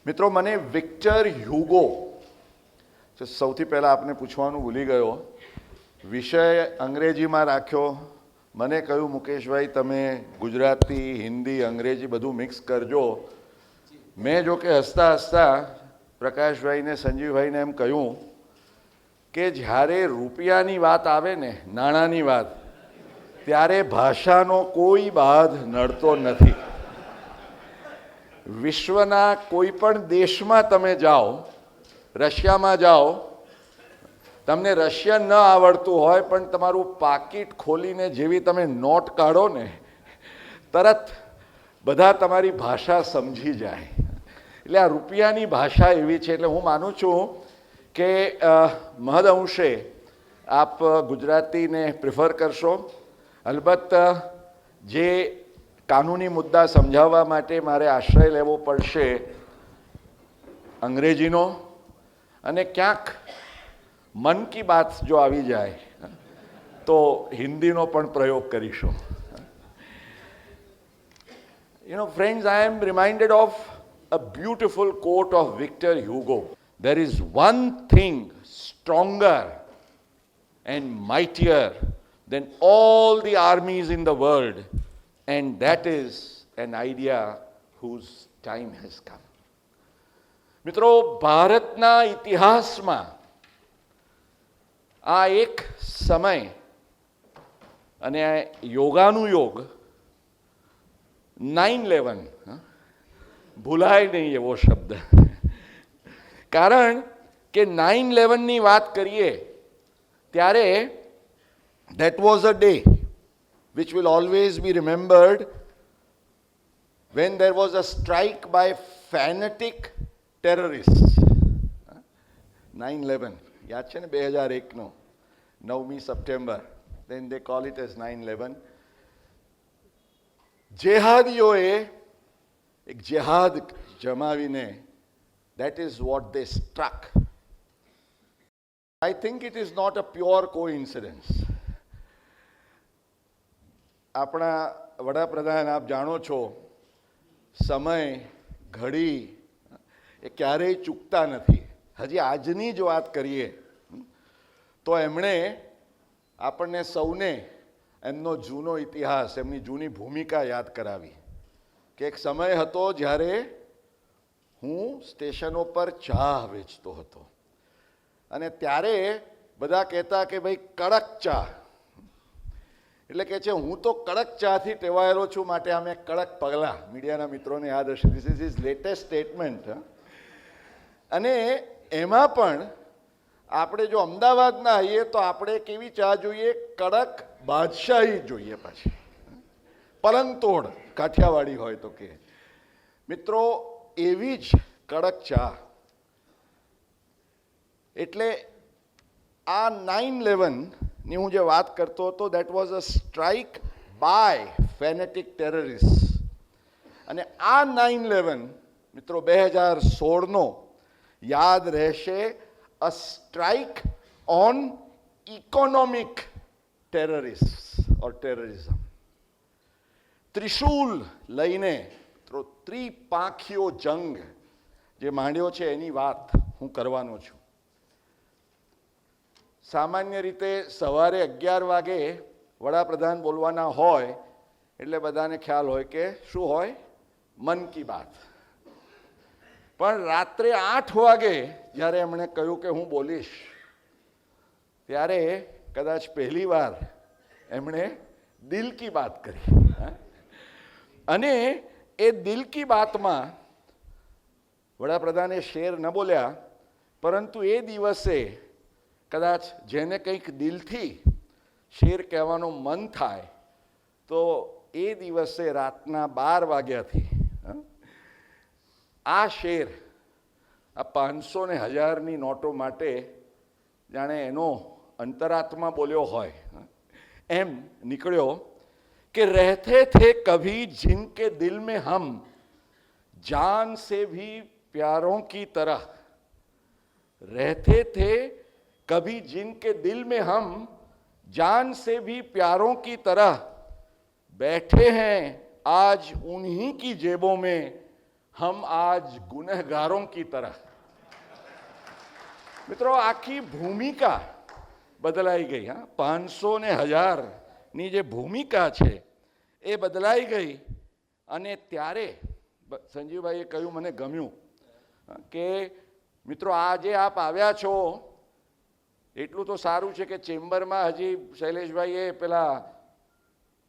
મિત્રો મને Victor Hyogo સૌથી પહેલાં આપને પૂછવાનું ભૂલી ગયો, વિષય અંગ્રેજીમાં રાખ્યો. મને કહ્યું મુકેશભાઈ તમે ગુજરાતી હિન્દી અંગ્રેજી બધું મિક્સ કરજો. મેં જો કે હસતા હસતા પ્રકાશભાઈને સંજીવભાઈને એમ કહ્યું કે જ્યારે રૂપિયાની વાત આવે ને, નાણાંની વાત, ત્યારે ભાષાનો કોઈ બાધ નડતો નથી. વિશ્વના કોઈ પણ દેશમાં તમે જાઓ, રશિયામાં જાઓ, તમને રશિયન ન આવડતું હોય પણ તમારું પાકીટ ખોલીને જેવી તમે નોટ કાઢો ને, તરત બધા તમારી ભાષા સમજી જાય. એટલે આ રૂપિયાની ભાષા એવી છે. એટલે હું માનું છું કે મહદઅંશે આપ ગુજરાતીને પ્રિફર કરશો. અલબત્ત જે કાનૂની મુદ્દા સમજાવવા માટે મારે આશ્રય લેવો પડશે અંગ્રેજીનો, અને ક્યાંક મન કી બાત જો આવી જાય તો હિન્દીનો પણ પ્રયોગ કરીશું. Friends, I am reminded of a beautiful quote of Victor Hugo. There is one thing stronger and mightier than all the armies in the world, and that is an idea whose time has come. મિત્રો, ભારતના ઇતિહાસમાં આ એક સમય, અને યોગાનું યોગ 9/11 ભૂલાય નહીં એવો શબ્દ. કારણ કે 9/11ની વાત કરીએ ત્યારે that was a day which will always be remembered, when there was a strike by fanatic terrorists. 9/11 યાદ છે ને, 2001નો 9મી September, then they call it as 9/11. જેહાદીઓએ એક જેહાદ જમાવીને, that is what they struck. I think it is not a pure coincidence. આપણા વડાપ્રધાન, આપ જાણો છો, સમય ઘડી એ ક્યારેય ચૂકતા નથી. હજી આજની જ વાત કરીએ તો એમણે આપણને સૌને એમનો જૂનો ઇતિહાસ, એમની જૂની ભૂમિકા યાદ કરાવી કે એક સમય હતો જ્યારે હું સ્ટેશનો પર ચા વેચતો હતો, અને ત્યારે બધા કહેતા કે ભાઈ કડક ચા, એટલે કે છે હું તો કડક ચાથી ટેવાયેલો છું, માટે અમે કડક પગલાં. મીડિયાના મિત્રોને યાદ હશે, this is his latest statement. અને એમાં પણ આપણે જો અમદાવાદના આવીએ તો આપણે કેવી ચા જોઈએ? કડક બાદશાહી જોઈએ. પાછી પલંગતોડ કાઠિયાવાડી હોય તો કે. મિત્રો, એવી જ કડક ચા. એટલે આ 9/11ની હું જે વાત કરતો હતો, that was a strike by fanatic terrorist. અને આ 9/11 મિત્રો 2016નો યાદ રહેશે, a strike on economic terrorist or terrorism. ત્રિશૂલ લઈને ત્રિપાંખીયો જંગ જે માંડ્યો છે એની વાત હું કરવાનો છું. સામાન્ય રીતે સવારે 11 વાગે વડાપ્રધાન બોલવાના હોય એટલે બધાને ખ્યાલ હોય કે શું હોય? મન કી બાત. પણ રાત્રે 8 વાગે જ્યારે એમણે કહ્યું કે હું બોલીશ, ત્યારે કદાચ પહેલી વાર એમણે દિલ કી બાત કરી. અને એ દિલ કી બાતમાં વડાપ્રધાને શેર ન બોલ્યા, પરંતુ એ દિવસે કદાચ જેને કંઈક દિલથી શેર કહેવાનું મન થાય તો એ દિવસે રાતના 12 વાગ્યાથી આ શેર, આ 500 ને 1000ની નોટો માટે જાણે એનો અંતરાત્મા બોલ્યો હોય એમ નીકળ્યો કે રહેતે થે કભી જિનકે દિલ में हम जान से भी प्यारों की तरह, रहते थे कभी जिनके दिल में हम जान से भी प्यारों की तरह, बैठे हैं आज उन्हीं की जेबों में हम आज गुनहगारों की तरह. મિત્રો આખી ભૂમિકા બદલાઈ ગઈ. હા, 500 ને 1000 ની જે ભૂમિકા છે એ બદલાઈ ગઈ. અને ત્યારે સંજીવભાઈએ કહ્યું, મને ગમ્યું કે મિત્રો આજે આપ આવ્યા છો એટલું તો સારું છે કે ચેમ્બરમાં હજી શૈલેષભાઈએ પેલા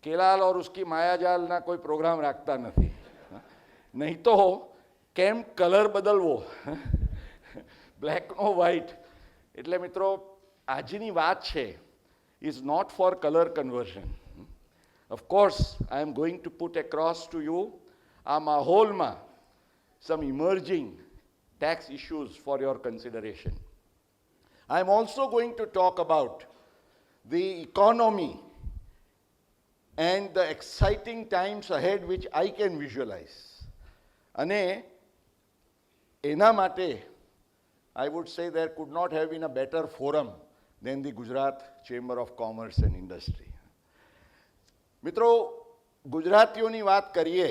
કેલાલ ઓર ઉસકી માયાજાલના કોઈ પ્રોગ્રામ રાખતા નથી. નહીં તો કેમ કલર બદલવો, બ્લેકનો વ્હાઇટ. એટલે મિત્રો આજની વાત છે is not for colour conversion. Of course I am going to put across to you આ માહોલમાં some emerging tax issues for your consideration. I am also going to talk about the economy and the exciting times ahead which I can visualize. અને એના માટે I would say there could not have been a better forum than the Gujarat Chamber of Commerce and Industry. મિત્રો ગુજરાતીઓની વાત કરીએ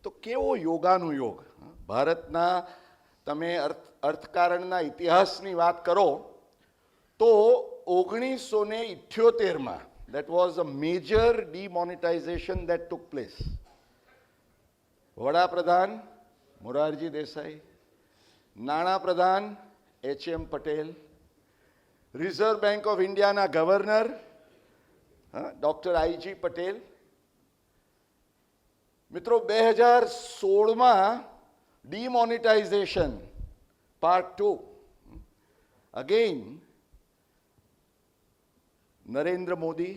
તો કેવો યોગાનું યોગ. ભારતના તમે અર્થકારણના ઇતિહાસની વાત કરો તો 1978માં that was a major demonetization that took place. વડાપ્રધાન મોરારજી દેસાઈ, નાણાપ્રધાન H M. Patel, reserve bank of ઇન્ડિયાના ગવર્નર ડૉક્ટર આઈ.જી. પટેલ. મિત્રો 2016માં demonetization part 2 again Narendra Modi.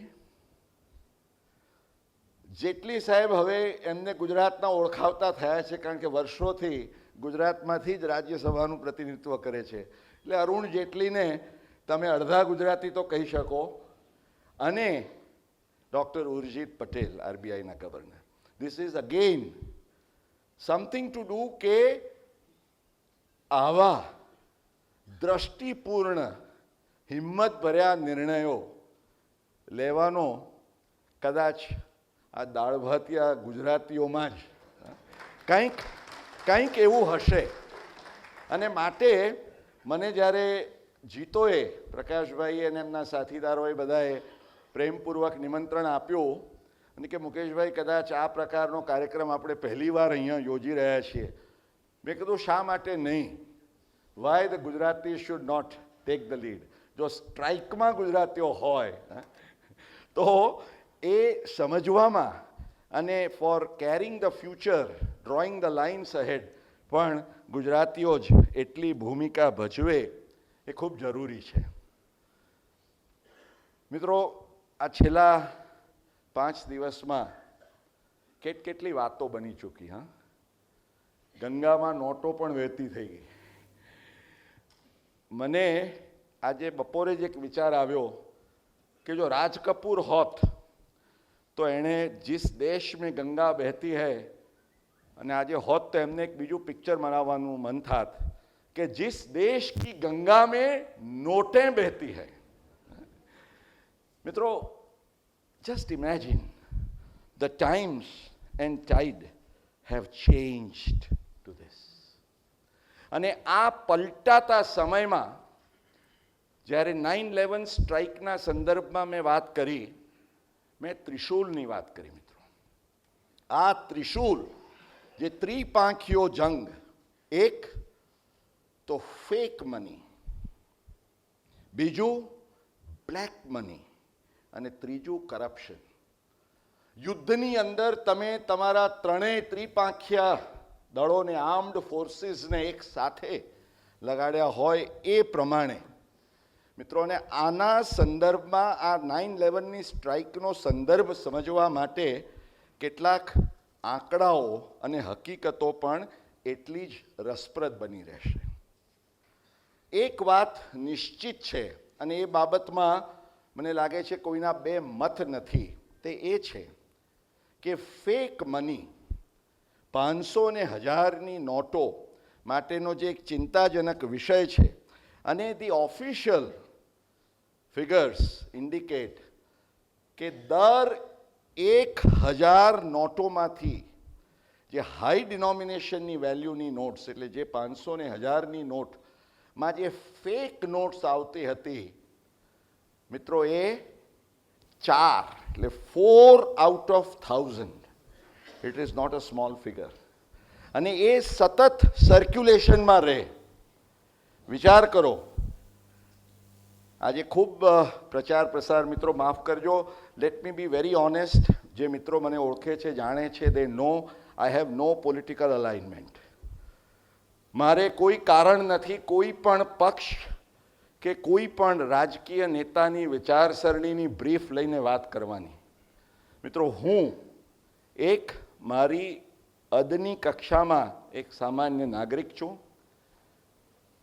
જેટલી સાહેબ હવે એમને ગુજરાતના ઓળખાવતા થયા છે કારણ કે વર્ષોથી ગુજરાતમાંથી જ રાજ્યસભાનું પ્રતિનિધિત્વ કરે છે. એટલે અરુણ જેટલીને તમે અડધા ગુજરાતી તો કહી શકો. અને ડૉક્ટર ઉર્જિત પટેલ આરબીઆઈના governor. This is again something to do કે આવા દ્રષ્ટિપૂર્ણ હિંમતભર્યા નિર્ણયો લેવાનો કદાચ આ દાળ ભાતિયા ગુજરાતીઓમાં જ કંઈક એવું હશે. અને માટે મને જ્યારે જીતોએ, પ્રકાશભાઈ અને એમના સાથીદારોએ બધાએ પ્રેમપૂર્વક નિમંત્રણ આપ્યું અને કે મુકેશભાઈ કદાચ આ પ્રકારનો કાર્યક્રમ આપણે પહેલીવાર અહીંયા યોજી રહ્યા છીએ. મેં કીધું શા માટે નહીં? Why the Gujarati should not take the lead. જો સ્ટ્રાઇકમાં ગુજરાતીઓ હોય તો એ સમજવામાં અને for caring the future, drawing the lines ahead પણ ગુજરાતીઓ જ એટલી ભૂમિકા ભજવે એ ખૂબ જરૂરી છે. મિત્રો આ છેલ્લા 5 દિવસમાં કેટલી વાતો બની ચૂકી. હા, ગંગામાં નોટો પણ વહેતી થઈ ગઈ. મને આજે બપોરે જ એક વિચાર આવ્યો કે જો રાજ કપૂર હોત તો એણે जिस देश में गंगा बहती है, અને આજે હોત તો એમને એક બીજું પિક્ચર બનાવવાનું મન થાત કે जिस देश की गंगा में नोटें बहती है. મિત્રો just imagine the times and tide have changed to this. અને આ પલટાતા સમયમાં જ્યારે 9/11 સ્ટ્રાઇકના સંદર્ભમાં મેં વાત કરી, મેં ત્રિશૂલની વાત કરી. મિત્રો આ ત્રિશૂલ જે ત્રિપાંખીયો જંગ, એક તો ફેક મની, બીજું બ્લેક મની અને ત્રીજું કરપ્શન. યુદ્ધની અંદર તમે તમારા ત્રણેય ત્રિપાંખિયા દળોને, આર્મ્ડ ફોર્સિસને એક સાથે લગાડ્યા હોય એ પ્રમાણે મિત્રોને આના સંદર્ભમાં આ 9/11ની સ્ટ્રાઇકનો સંદર્ભ સમજવા માટે કેટલાક આંકડાઓ અને હકીકતો પણ એટલી જ રસપ્રદ બની રહેશે. એક વાત નિશ્ચિત છે અને એ બાબતમાં મને લાગે છે કોઈના બે મત નથી. તે એ છે કે ફેક મની, 500 ને 1000ની નોટો માટેનો જે એક ચિંતાજનક વિષય છે અને ધી ઓફિશિયલ ફિગર્સ ઇન્ડિકેટ કે દર 1000 નોટોમાંથી જે હાઈ ડિનોમિનેશનની વેલ્યુની નોટ્સ, એટલે જે 500 ને 1000ની નોટમાં જે ફેક નોટ્સ આવતી હતી મિત્રો, એ 4, એટલે 4 out of 1000. It is not a small figure. અને એ સતત સર્ક્યુલેશનમાં રહે. વિચાર કરો, આજે ખૂબ પ્રચાર પ્રસાર, મિત્રો માફ કરજો, let me be very honest, જે મિત્રો મને ઓળખે છે, જાણે છે, they know I have no political alignment. મારે કોઈ કારણ નથી કોઈ પણ પક્ષ કે કોઈ પણ રાજકીય નેતાની વિચારસરણીની બ્રીફ લઈને વાત કરવાની. મિત્રો, હું એક મારી અદની કક્ષામાં એક સામાન્ય નાગરિક છું.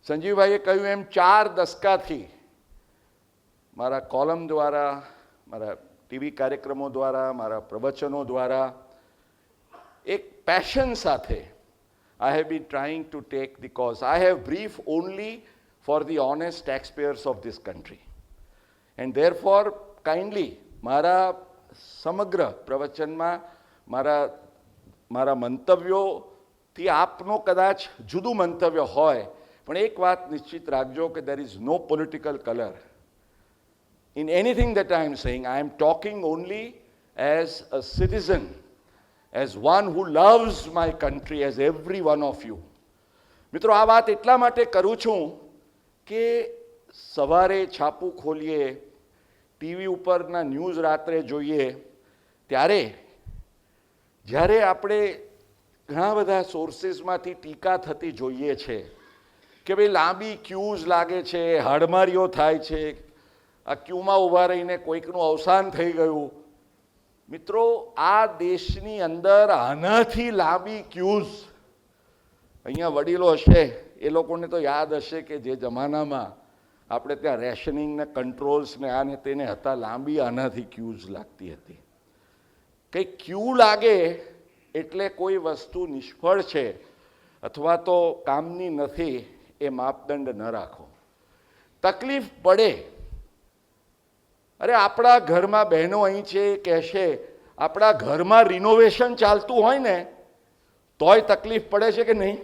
સંજીવભાઈએ કહ્યું એમ 4 દશકાથી મારા કોલમ દ્વારા, મારા ટીવી કાર્યક્રમો દ્વારા, મારા પ્રવચનો દ્વારા એક પેશન સાથે I have been trying to take the cause. I have briefed only for the honest taxpayers of this country. And therefore, kindly, મારા સમગ્ર પ્રવચનમાં મારા મંતવ્યોથી આપનો કદાચ જુદું મંતવ્ય હોય, પણ એક વાત નિશ્ચિત રાખજો કે there is no political color in anything that I am saying. I am talking only as a citizen, as one who loves my country, as every one of you. મિત્રો, આ વાત એટલા માટે કરું છું કે સવારે છાપું ખોલીએ, ટીવી ઉપરના ન્યૂઝ રાત્રે જોઈએ, ત્યારે જ્યારે આપણે ઘણા બધા સોર્સિસમાંથી ટીકા થતી જોઈએ છે કે ભાઈ લાંબી ક્યુઝ લાગે છે, હાડમારીઓ થાય છે, આ ક્યુમાં ઊભા રહીને કોઈકનું અવસાન થઈ ગયું. મિત્રો, આ દેશની અંદર આનાથી લાંબી ક્યુઝ, અહીંયા વડીલો હશે એ લોકોને તો યાદ હશે કે જે જમાનામાં આપણે ત્યાં રેશનિંગ ને કંટ્રોલ્સ ને આને તેને હતા, લાંબી આનાથી ક્યુઝ લાગતી હતી. કંઈ ક્યુ લાગે એટલે કોઈ વસ્તુ નિષ્ફળ છે અથવા તો કામની નથી, એ માપદંડ ન રાખો. તકલીફ પડે, અરે આપણા ઘરમાં બહેનો અહીં છે કહેશે, આપણા ઘરમાં રિનોવેશન ચાલતું હોય ને તોય તકલીફ પડે છે કે નહીં?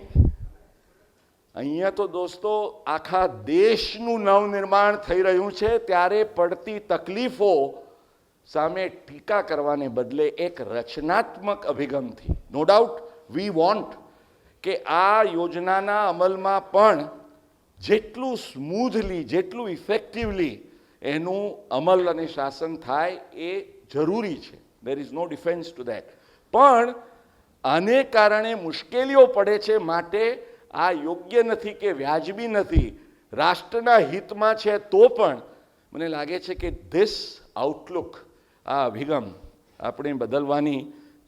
અહીંયા તો દોસ્તો આખા દેશનું નવનિર્માણ થઈ રહ્યું છે, ત્યારે પડતી તકલીફો સામે ટીકા કરવાને બદલે એક રચનાત્મક અભિગમથી, નો ડાઉટ વી વોન્ટ કે આ યોજનાના અમલમાં પણ જેટલું સ્મૂધલી, જેટલું ઇફેક્ટિવલી એનું અમલ અને શાસન થાય એ જરૂરી છે. There is no defence to that. પણ આને કારણે મુશ્કેલીઓ પડે છે, માટે આ યોગ્ય નથી કે વ્યાજબી નથી, રાષ્ટ્રના હિતમાં છે, તો પણ મને લાગે છે કે ધીસ આઉટલુક, આ અભિગમ આપણે બદલવાની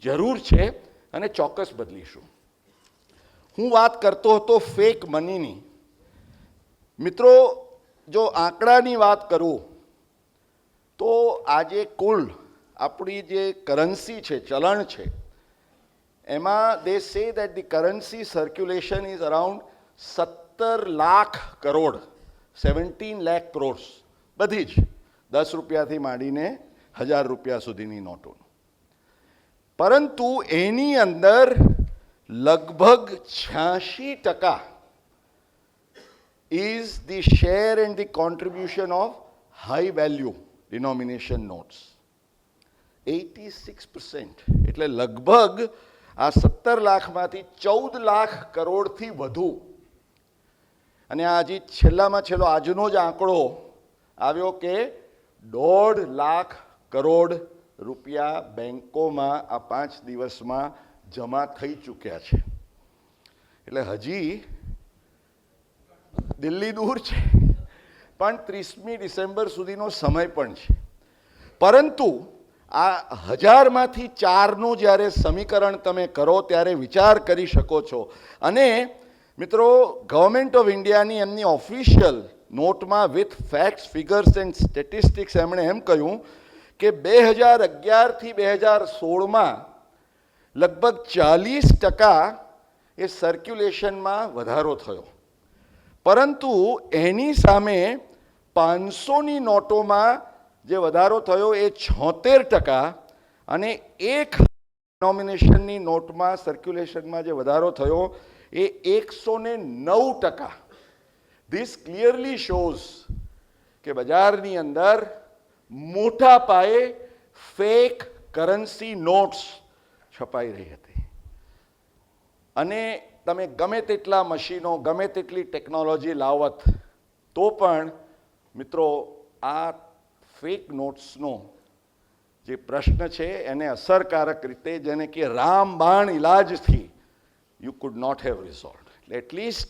જરૂર છે અને ચોક્કસ બદલીશું. હું વાત કરતો હતો ફેક મનીની. મિત્રો, જો આંકડાની વાત કરું તો આજે કુલ આપણી જે કરન્સી છે, ચલણ છે, એમાં they say that the currency circulation is around 17 lakh crore, 17 lakh crores, બધી જ 10 રૂપિયાથી માંડીને 1000 રૂપિયા સુધીની નોટો. પરંતુ એની અંદર લગભગ 86% is the share and the contribution of high value denomination notes. 86%, એટલે લગભગ આ 17 લાખમાંથી 14 લાખ કરોડથી વધુ. અને આ હજી છેલ્લામાં છેલ્લો આજનો જ આંકડો આવ્યો કે 1.5 લાખ કરોડ રૂપિયા બેંકોમાં આ 5 દિવસમાં જમા થઈ ચૂક્યા છે. એટલે હજી દિલ્હી દૂર છે, પણ 30મી ડિસેમ્બર સુધીનો સમય પણ છે. પરંતુ આ 1000માંથી 4નું જ્યારે સમીકરણ તમે કરો ત્યારે વિચાર કરી શકો છો. અને મિત્રો, ગવર્મેન્ટ ઓફ ઇન્ડિયાની એમની ઓફિશિયલ નોટમાં with facts, figures and statistics એમણે એમ કહ્યું કે 2011થી 2016માં લગભગ 40% એ સર્ક્યુલેશનમાં વધારો થયો. પરંતુ એની સામે 500ની નોટોમાં જે વધારો થયો એ 76%, અને 1 નોમિનેશનની નોટમાં સર્ક્યુલેશનમાં જે વધારો થયો એ 109%. ધીસ ક્લિયરલી શોઝ કે બજારની અંદર મોટા પાયે ફેક કરન્સી નોટ્સ છપાઈ રહી હતી. અને તમે ગમે તેટલા મશીનો, ગમે તેટલી ટેકનોલોજી લાવત તો પણ મિત્રો આ ફેક નોટ્સનો જે પ્રશ્ન છે એને અસરકારક રીતે, જેને કે રામબાણ ઇલાજથી you could not have resolve. એટલે એટલીસ્ટ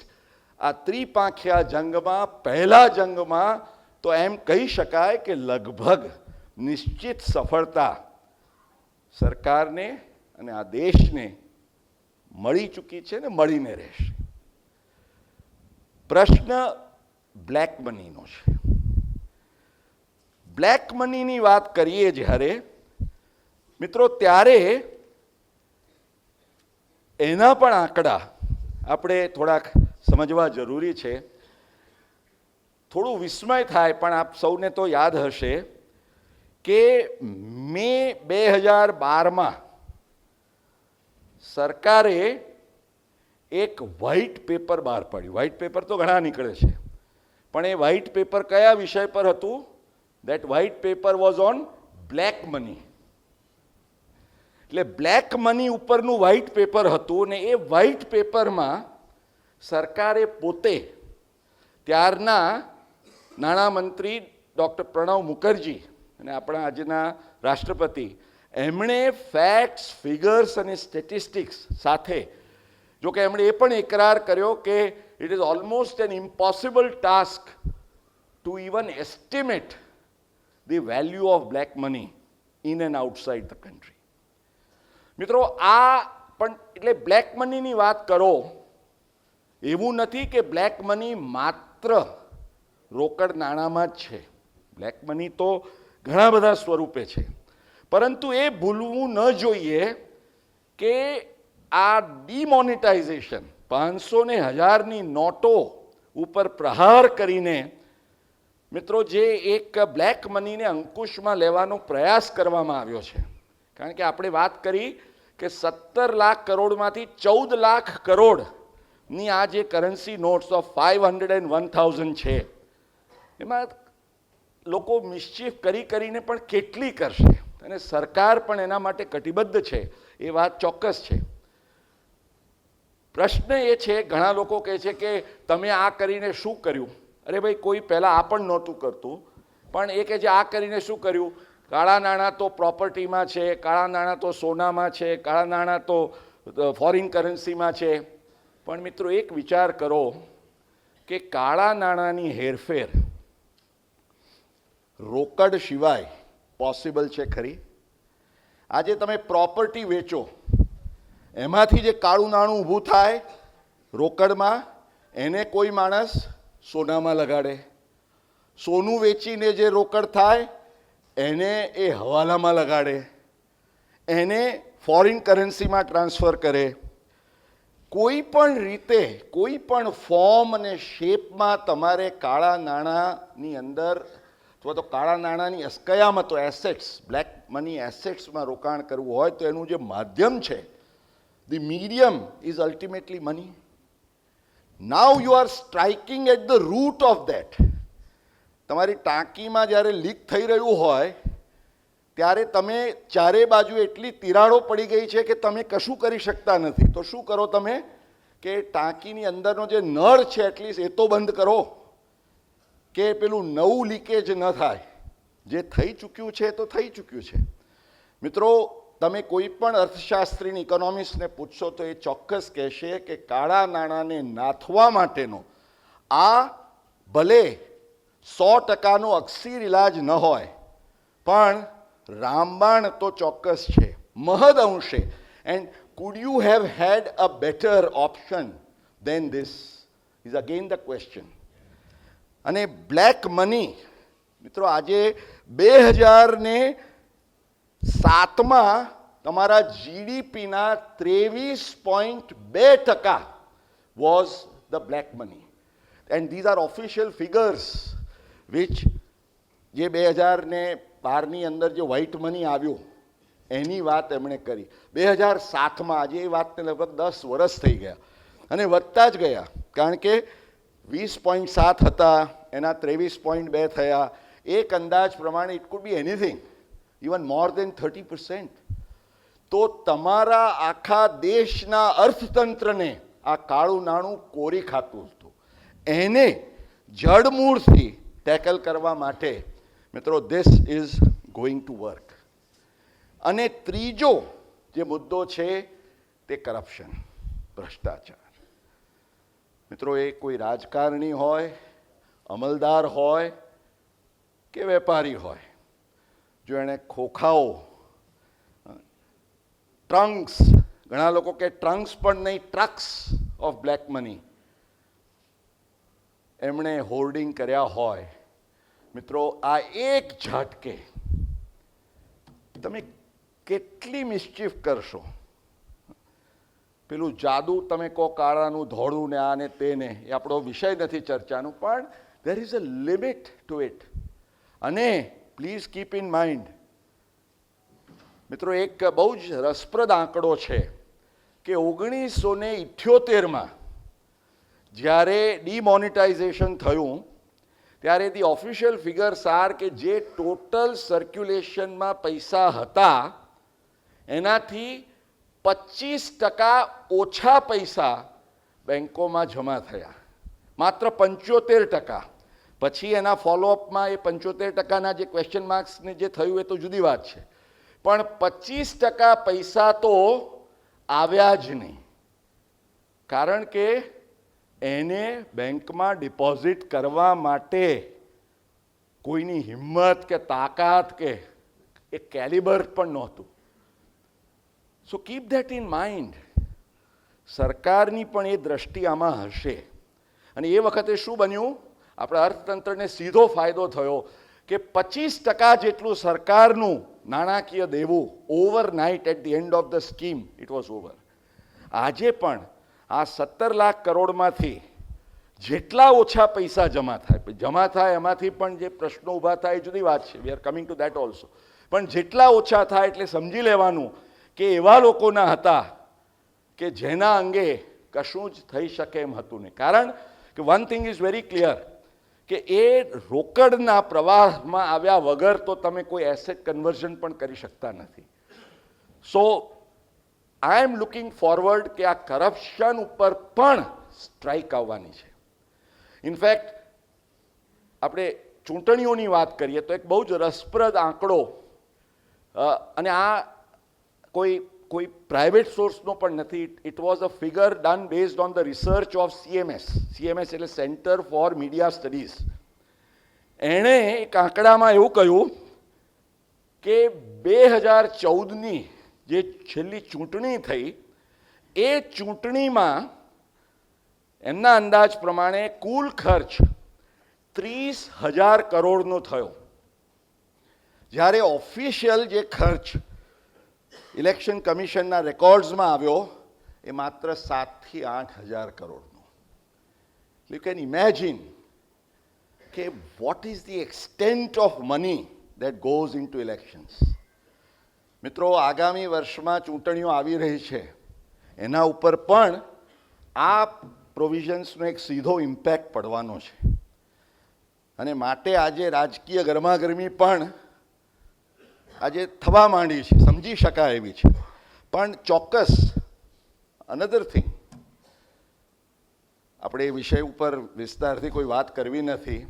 આ ત્રિપાંખિયા જંગમાં, પહેલા જંગમાં તો એમ કહી શકાય કે લગભગ નિશ્ચિત સફળતા સરકારને અને આ દેશને મળી ચૂકી છે ને મળીને રહેશે. પ્રશ્ન બ્લેક મનીનો છે. બ્લેક મનીની વાત કરીએ જ્યારે મિત્રો, ત્યારે એના પણ આંકડા આપણે થોડાક સમજવા જરૂરી છે. થોડું વિસ્મય થાય, પણ આપ સૌને તો યાદ હશે કે મે 2012માં સરકારે એક વ્હાઇટ પેપર બહાર પાડ્યું. વ્હાઇટ પેપર તો ઘણા નીકળે છે, પણ એ વ્હાઇટ પેપર કયા વિષય પર હતું? That white paper was on black money. એટલે બ્લેક મની ઉપરનું વ્હાઇટ પેપર હતું ને એ વ્હાઇટ પેપરમાં સરકારે પોતે, ત્યારના નાણામંત્રી ડૉક્ટર પ્રણવ મુખર્જી અને આપણા આજના રાષ્ટ્રપતિ, એમણે ફેક્ટ્સ, ફિગર્સ અને સ્ટેટિસ્ટિક્સ સાથે, જો કે એમણે એ પણ એકરાર કર્યો કે it is almost an impossible task to even estimate the value of black money in and outside the country. મિત્રો આ પણ એટલે બ્લેક મનીની વાત કરો, એવું નથી કે બ્લેક મની માત્ર રોકડ નાણાંમાં જ છે. બ્લેક મની તો ઘણા બધા સ્વરૂપે છે, પરંતુ એ ભૂલવું ન જોઈએ કે આ ડિમોનેટાઇઝેશન, 500 ને 1000ની નોટો ઉપર પ્રહાર કરીને મિત્રો જે એક બ્લેક મનીને અંકુશમાં લેવાનો પ્રયાસ કરવામાં આવ્યો છે. કારણ કે આપણે વાત કરી કે 17 લાખ કરોડમાંથી 14 લાખ કરોડની આ જે કરન્સી નોટ્સ ઓફ 500 and 1000 છે, એમાં લોકો મિસચીફ કરીને પણ કેટલી કરશે, અને સરકાર પણ એના માટે કટિબદ્ધ છે, એ વાત ચોક્કસ છે. પ્રશ્ન એ છે, ઘણા લોકો કહે છે કે તમે આ કરીને શું કર્યું? અરે ભાઈ, કોઈ પહેલાં આ પણ નહોતું કરતું, પણ એ કે જે આ કરીને શું કર્યું? કાળા નાણાં તો પ્રોપર્ટીમાં છે, કાળા નાણાં તો સોનામાં છે, કાળા નાણાં તો ફોરેન કરન્સીમાં છે. પણ મિત્રો એક વિચાર કરો કે કાળા નાણાંની હેરફેર રોકડ સિવાય પોસિબલ છે ખરી? આજે તમે પ્રોપર્ટી વેચો, એમાંથી જે કાળું નાણું ઊભું થાય રોકડમાં, એને કોઈ માણસ સોનામાં લગાડે. સોનું વેચીને જે રોકડ થાય એને એ હવાલામાં લગાડે, એને ફોરેન કરન્સીમાં ટ્રાન્સફર કરે. કોઈ પણ રીતે, કોઈ પણ ફોર્મ અને શેપમાં તમારે કાળા નાણાંની અંદર અથવા તો કાળા નાણાંની અસ્કયામતો, એસેટ્સ, બ્લેક મની એસેટ્સમાં રોકાણ કરવું હોય તો એનું જે માધ્યમ છે, the medium is ultimately money. Now you are striking at the root of that. તમારી ટાંકીમાં જ્યારે લીક થઈ રહ્યું હોય ત્યારે તમે ચારે બાજુ એટલી તિરાડો પડી ગઈ છે કે તમે કશું કરી શકતા નથી. તો શું કરો તમે કે ટાંકીની અંદરનો જે નળ છે એટલીસ્ટ એ તો બંધ કરો કે પેલું નવું લીકેજ ન થાય. જે થઈ ચૂક્યું છે તો થઈ ચૂક્યું છે. મિત્રો, તમે કોઈ પણ અર્થશાસ્ત્રીની, ઇકોનોમિસ્ટને પૂછશો તો એ ચોક્કસ કહેશે કે કાળા નાણાંને નાથવા માટેનો આ ભલે 100%નો અક્ષીર ઇલાજ ન હોય, પણ રામબાણ તો ચોક્કસ છે, મહદ અંશે. And could you have had a better option than this is again the question. અને બ્લેક મની મિત્રો આજે 2007માં તમારા જીડીપીના 23.2% was the black money. And these are official figures which જે 2012ની અંદર જે વ્હાઇટ મની આવ્યું એની વાત એમણે કરી 2007માં. આજે એ વાતને લગભગ 10 વર્ષ થઈ ગયા અને વધતા જ ગયા, કારણ કે 20.7 હતા, એના 23.2 થયા. એક અંદાજ પ્રમાણે it could be anything, even more than 30%. તો તમારા આખા દેશના અર્થતંત્રને આ કાળું નાણું કોરી ખાતું હતું. એને જડમૂળથી ટેકલ કરવા માટે મિત્રો this is going to work. અને ત્રીજો જે મુદ્દો છે તે કરપ્શન, ભ્રષ્ટાચાર. મિત્રો એ કોઈ રાજકારણી હોય, અમલદાર હોય કે વેપારી હોય, જો એણે ખોખાઓ, ટ્રંક્સ, ઘણા લોકો કે ટ્રંક્સ પણ નહીં, ટ્રક્સ ઓફ બ્લેક મની એમણે હોર્ડિંગ કર્યા હોય, મિત્રો આ એક ઝાટકે તમે કેટલી મિસ્ચીફ કરશો. પેલું જાદુ તમે કહો, કાળાનું ધોળું ને આ ને તેને, એ આપણો વિષય નથી ચર્ચાનું, પણ there is a limit to it. અને પ્લીઝ કીપ ઇન માઇન્ડ મિત્રો, એક બહુ જ રસપ્રદ આંકડો છે કે 1978માં જ્યારે ડિમોનિટાઇઝેશન થયું ત્યારે the official figures R K જે ટોટલ સર્ક્યુલેશનમાં પૈસા હતા એનાથી 25% ઓછા પૈસા બેંકોમાં જમા થયા, માત્ર 75%. પછી એના ફોલોઅપમાં એ 75%ના જે ક્વેશ્ચન માર્ક્સને જે થયું એ તો જુદી વાત છે, પણ 25% પૈસા તો આવ્યા જ નહીં, કારણ કે એને બેંકમાં ડિપોઝિટ કરવા માટે કોઈની હિંમત કે તાકાત કે એ કેલિબર પણ નહોતું. સો કીપ ધેટ ઇન માઇન્ડ. સરકારની પણ એ દ્રષ્ટિ આમાં હશે. અને એ વખતે શું બન્યું, આપણા અર્થતંત્રને સીધો ફાયદો થયો કે 25% જેટલું સરકારનું નાણાકીય દેવું overnight at the end of the scheme it was over. આજે પણ આ 17 લાખ કરોડમાંથી જેટલા ઓછા પૈસા જમા થાય એમાંથી પણ જે પ્રશ્નો ઊભા થાય એ જુદી વાત છે, we are coming to that also. પણ જેટલા ઓછા થાય એટલે સમજી લેવાનું કે એવા લોકોના હતા કે જેના અંગે કશું જ થઈ શકે એમ હતું નહીં. કારણ કે one thing is very clear કે એ રોકડના પ્રવાહમાં આવ્યા વગર તો તમે કોઈ એસેટ કન્વર્ઝન પણ કરી શકતા નથી. સો આઈ એમ લુકિંગ ફોરવર્ડ કે આ કરપ્શન ઉપર પણ સ્ટ્રાઇક આવવાની છે. ઇનફેક્ટ આપણે ચૂંટણીઓની વાત કરીએ તો એક બહુ જ રસપ્રદ આંકડો, અને આ કોઈ પ્રાઇવેટ સોર્સનો પણ નથી, it was a figure done based on the research of CMS એટલે સેન્ટર ફોર મીડિયા સ્ટડીઝ. એણે એક આંકડામાં એવું કહ્યું કે 2014ની જે છેલ્લી ચૂંટણી થઈ એ ચૂંટણીમાં એમના અંદાજ પ્રમાણે કુલ ખર્ચ 30,000 કરોડનો થયો, જ્યારે ઓફિશિયલ જે ખર્ચ ઇલેક્શન કમિશનના રેકોર્ડ્સમાં આવ્યો એ માત્ર 7,000 થી 8,000 કરોડનો. યુ કેન ઇમેજિન કે what is the extent of money that goes in to elections. મિત્રો, આગામી વર્ષમાં ચૂંટણીઓ આવી રહી છે, એના ઉપર પણ આ પ્રોવિઝન્સનો એક સીધો ઇમ્પેક્ટ પડવાનો છે. અને માટે આજે રાજકીય ગરમાગરમી પણ આજે થવા માંડી છે, સમજી શકાય એવી છે. પણ ચોક્કસ અનધર થિંગ, આપણે એ વિષય ઉપર વિસ્તારથી કોઈ વાત કરવી નથી,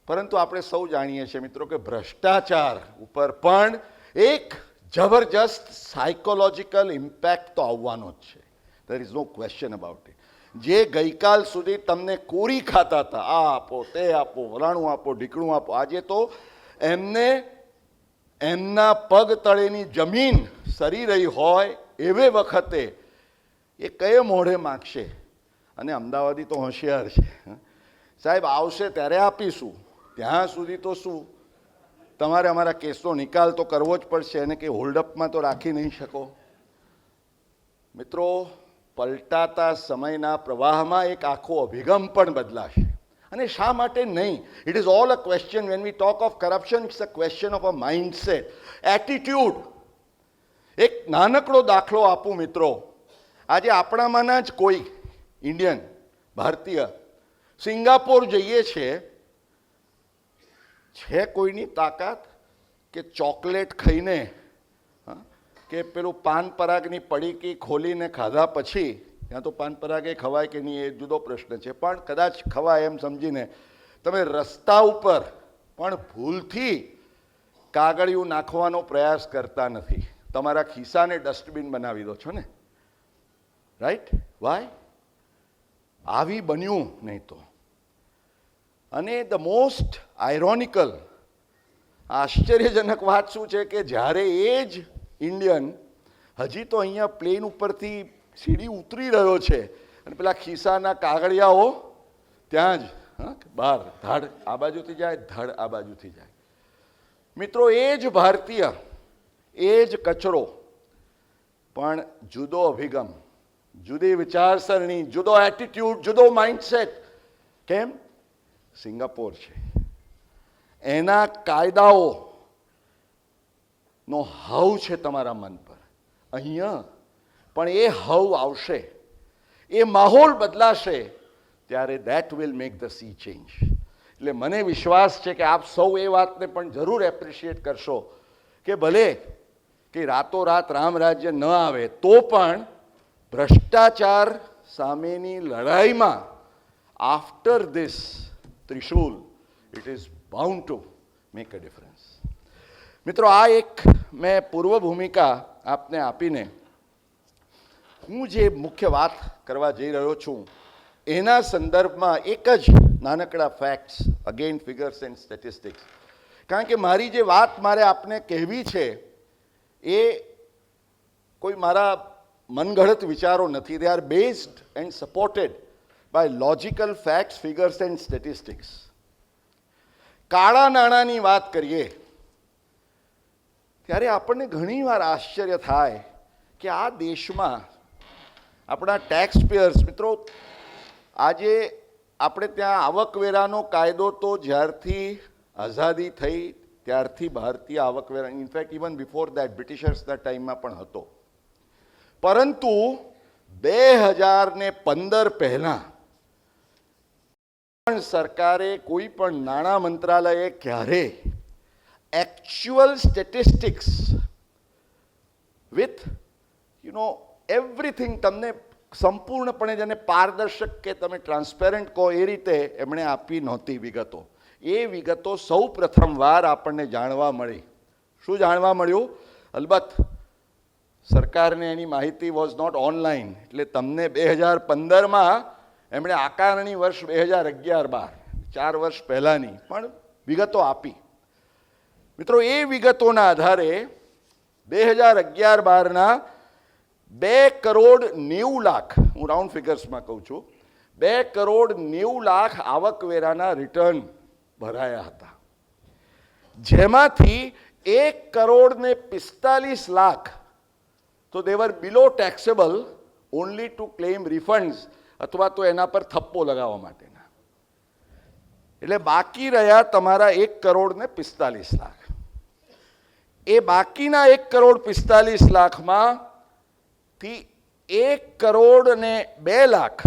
પરંતુ આપણે સૌ જાણીએ છીએ મિત્રો કે ભ્રષ્ટાચાર ઉપર પણ એક જબરજસ્ત સાયકોલોજીકલ ઇમ્પેક્ટ તો આવવાનો જ છે. There is no question about it. જે ગઈકાલ સુધી તમને કોરી ખાતા હતા, આ આપો, તે આપો, વલાણું આપો, ઢીકણું આપો, આજે તો એમને એમના પગ તળેની જમીન સરી રહી હોય એવે વખતે એ કયે મોઢે માગશે. અને અમદાવાદી તો હોશિયાર છે, સાહેબ આવશે ત્યારે આપીશું, ત્યાં સુધી તો શું, તમારે અમારા કેસનો નિકાલ તો કરવો જ પડશે, એને કંઈ હોલ્ડઅપમાં તો રાખી નહીં શકો. મિત્રો, પલટાતા સમયના પ્રવાહમાં એક આખો અભિગમ પણ બદલાશે. અને શા માટે નહીં? It is all a question. When we talk of corruption, it's a question of a mindset, attitude. એક નાનકડો દાખલો આપું મિત્રો. આજે આપણામાંના જ કોઈ ઇન્ડિયન ભારતીય સિંગાપોર જઈએ છે કોઈની તાકાત કે ચોકલેટ ખાઈને કે પેલું પાન પરાગની પડીકી ખોલીને ખાધા પછી, ત્યાં તો પાન પરાગે ખવાય કે નહીં એ જુદો પ્રશ્ન છે, પણ કદાચ ખવાય એમ સમજીને તમે રસ્તા ઉપર પણ ભૂલથી કાગળિયું નાખવાનો પ્રયાસ કરતા નથી. તમારા ખિસ્સાને ડસ્ટબિન બનાવી દો છો ને, રાઈટ? વાય? આવી બન્યું નહીં તો. અને ધ મોસ્ટ આયરોનિકલ આશ્ચર્યજનક વાત શું છે કે જ્યારે એ જ ઇન્ડિયન હજી તો અહીંયા પ્લેન ઉપરથી સીડી ઉતરી રહ્યો છે અને પેલા ખિસ્સાના કાગળિયાઓ ત્યાં જ બહાર ધડ આ બાજુથી જાય, ધડ આ બાજુથી જાય. મિત્રો, એ જ ભારતીય, એ જ કચરો, પણ જુદો અભિગમ, જુદી વિચારસરણી, જુદો એટીટ્યુડ, જુદો માઇન્ડસેટ. કેમ? સિંગાપોર છે, એના કાયદાઓનો હવ છે તમારા મન પર. અહીંયા પણ એ હવ આવશે, એ માહોલ બદલાશે, ત્યારે that will make the sea change. એટલે મને વિશ્વાસ છે કે આપ સૌ એ વાતને પણ જરૂર એપ્રિશિએટ કરશો કે ભલે કે રાતોરાત રામ રાજ્ય ન આવે તો પણ ભ્રષ્ટાચાર સામેની લડાઈમાં after this Trishul it is bound to make a difference. મિત્રો, આ એક મેં પૂર્વ ભૂમિકા આપને આપીને હું જે મુખ્ય વાત કરવા જઈ રહ્યો છું એના સંદર્ભમાં એક જ નાનકડા facts, again figures and statistics, કારણ કે મારી જે વાત મારે આપને કહેવી છે એ કોઈ મારા મનગઢત વિચારો નથી. They are based and supported by logical facts, figures and statistics. કાળા નાણાંની વાત કરીએ ત્યારે આપણને ઘણીવાર આશ્ચર્ય થાય કે આ દેશમાં આપણા ટેક્સ પેયર્સ, મિત્રો, આજે આપણે ત્યાં આવકવેરાનો કાયદો તો જ્યારથી આઝાદી થઈ ત્યારથી ભારતીય આવકવેરા, ઇનફેક્ટ ઇવન બિફોર દેટ બ્રિટિશર્સના ટાઈમમાં પણ હતો, પરંતુ 2015 પહેલાં પણ સરકારે, કોઈ પણ નાણાં મંત્રાલયે ક્યારે actual statistics with everything તમને સંપૂર્ણપણે જેને પારદર્શક કે તમે ટ્રાન્સપેરન્ટ કહો એ રીતે એમણે આપી નહોતી વિગતો. એ વિગતો સૌ પ્રથમવાર આપણને જાણવા મળી. શું જાણવા મળ્યું? અલબત્ત સરકારને એની માહિતી વોઝ નોટ ઓનલાઈન, એટલે તમને 2015માં એમણે આકારણી વર્ષ 2011-12 4 વર્ષ પહેલાંની પણ વિગતો આપી. મિત્રો, એ વિગતોના આધારે 2011-12ના 2 કરોડ 90 લાખ, હું રાઉન્ડ ફિગર્સમાં કહું છું, 2 કરોડ 90 લાખ આવકવેરાના રિટર્ન ભરાયા હતા, જેમાંથી 1 કરોડ 45 લાખ તો દે વર બિલો ટેક્સેબલ ઓનલી ટુ ક્લેમ રિફંડ્સ અથવા તો એના પર થપ્પો લગાવવા માટેના. એટલે બાકી રહ્યા તમારા 1 કરોડ 45 લાખ. એ બાકીના 1 કરોડ 45 લાખમાંથી 1 કરોડ 2 લાખ,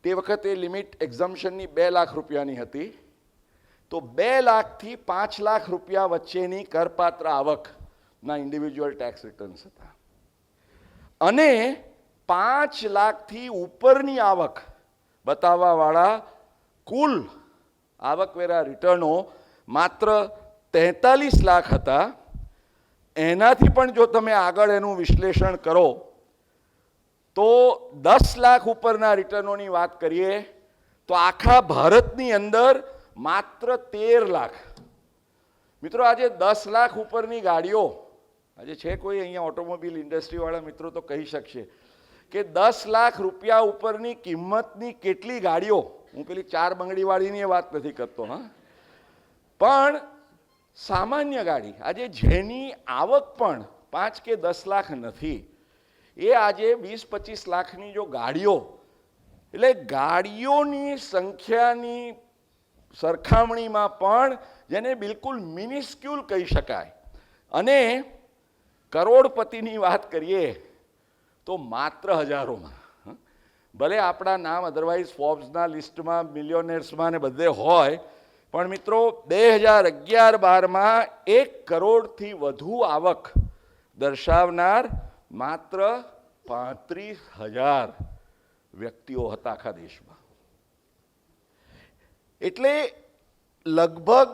તે વખતે લિમિટ એક્ઝમ્પશનની 2 લાખ રૂપિયાની હતી, તો 2 લાખથી 5 લાખ રૂપિયા વચ્ચેની કરપાત્ર આવકના ઇન્ડિવિજ્યુઅલ ટેક્સ રિટર્ન્સ હતા. અને 5 લાખથી ઉપરની આવક બતાવવાવાળા કુલ આવકવેરા રિટર્નો માત્ર 43 લાખ હતા. એનાથી પણ જો તમે આગળ એનું વિશ્લેષણ કરો તો 10 લાખ ઉપરના રિટર્નોની વાત કરીએ તો આખા ભારતની અંદર માત્ર 13 લાખ. મિત્રો, આજે 10 લાખ ઉપરની ગાડીઓ, આજે છે કોઈ અહીંયા ઓટોમોબાઈલ ઇન્ડસ્ટ્રીવાળા મિત્રો તો કહી શકશે કે 10 લાખ રૂપિયા ઉપરની કિંમતની કેટલી ગાડીઓ, હું પેલી 4 બંગડીવાળીની વાત નથી કરતો, હા, પણ સામાન્ય ગાડી આજે જેની આવક પણ 5 કે 10 લાખ નથી, એ આજે 20-25 લાખની જો ગાડીઓ, એટલે ગાડીઓની સંખ્યાની સરખામણીમાં પણ જેને બિલકુલ મિનિસ્ક્યુલ કહી શકાય. અને કરોડપતિની વાત કરીએ તો માત્ર હજારોમાં. ભલે આપણા નામ અધરવાઇઝ ફોર્બ્સના લિસ્ટમાં મિલિયોનેર્સમાં ને બધે હોય, પણ મિત્રો 2011-12માં 1 કરોડથી વધુ આવક દર્શાવનાર માત્ર 35,000 વ્યક્તિઓ હતા આખા દેશમાં. એટલે લગભગ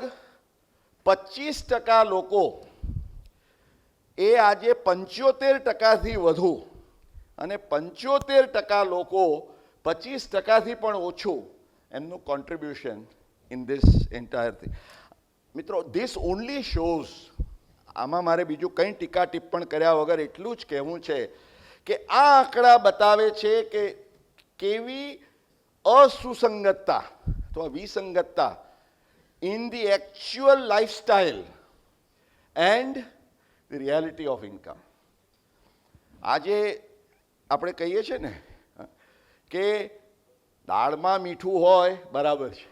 25% લોકો એ આજે 75%થી વધુ અને 75% લોકો 25%થી પણ ઓછું એમનું contribution in this entire thing. મિત્રો, ધીસ ઓનલી શોઝ, આમાં મારે બીજું કંઈ ટીકા ટિપ્પણ કર્યા વગર એટલું જ કહેવું છે કે આ આંકડા બતાવે છે કે કેવી અસુસંગતતા અથવા વિસંગતતા in the actual lifestyle and the reality of income. આજે આપણે કહીએ છીએ ને કે દાળમાં મીઠું હોય બરાબર છે,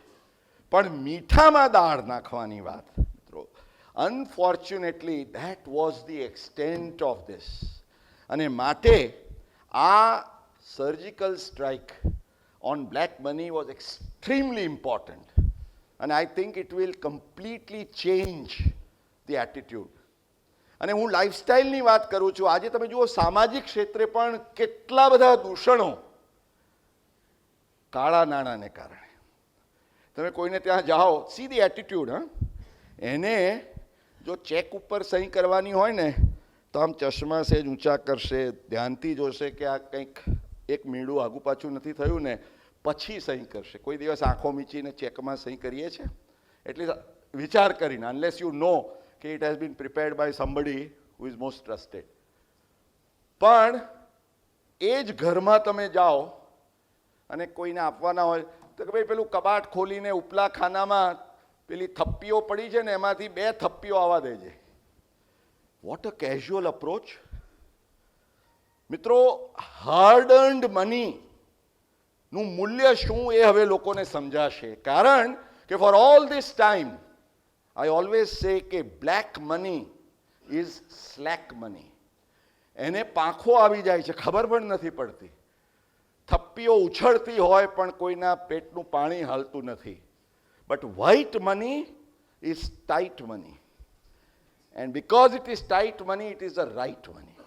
પણ મીઠામાં દાળ નાખવાની વાત, મિત્રો, unfortunately that was the extent of this. અને માટે આ surgical strike on black money was extremely important, અને I think it will completely change the attitude. અને હું લાઈફસ્ટાઈલની વાત કરું છું. આજે તમે જુઓ, સામાજિક ક્ષેત્રે પણ કેટલા બધા દૂષણો કાળા નાણાંને કારણે. તમે કોઈને ત્યાં જાઓ, સી ધી એટીટ્યુડ. એને જો ચેક ઉપર સહી કરવાની હોય ને તો આમ ચશ્મા સેજ ઊંચા કરશે, ધ્યાનથી જોશે કે આ કંઈક એક મીંડું આગું પાછું નથી થયું ને, પછી સહી કરશે. કોઈ દિવસ આંખો મીચીને ચેકમાં સહી કરીએ છીએ? એટલે વિચાર કરીને, અનલેસ યુ નો કે it has been prepared by somebody who is most trusted. પણ એ જ ઘરમાં તમે જાઓ અને કોઈને આપવાના હોય તો કે ભાઈ પેલું કબાટ ખોલીને ઉપલા ખાનામાં પેલી થપ્પીઓ પડી છે ને એમાંથી 2 થપ્પીઓ આવવા દેજે. What a casual approach. મિત્રો, હાર્ડ અર્ન્ડ મનીનું મૂલ્ય શું એ હવે લોકોને સમજાશે. કારણ કે for all this time I always say કે black money is slack money. એને પાંખો આવી જાય છે, ખબર પણ નથી પડતી. થપ્પીઓ ઉછળતી હોય પણ કોઈના પેટનું પાણી હાલતું નથી. But white money is tight money, and because it is tight money, it is a right money.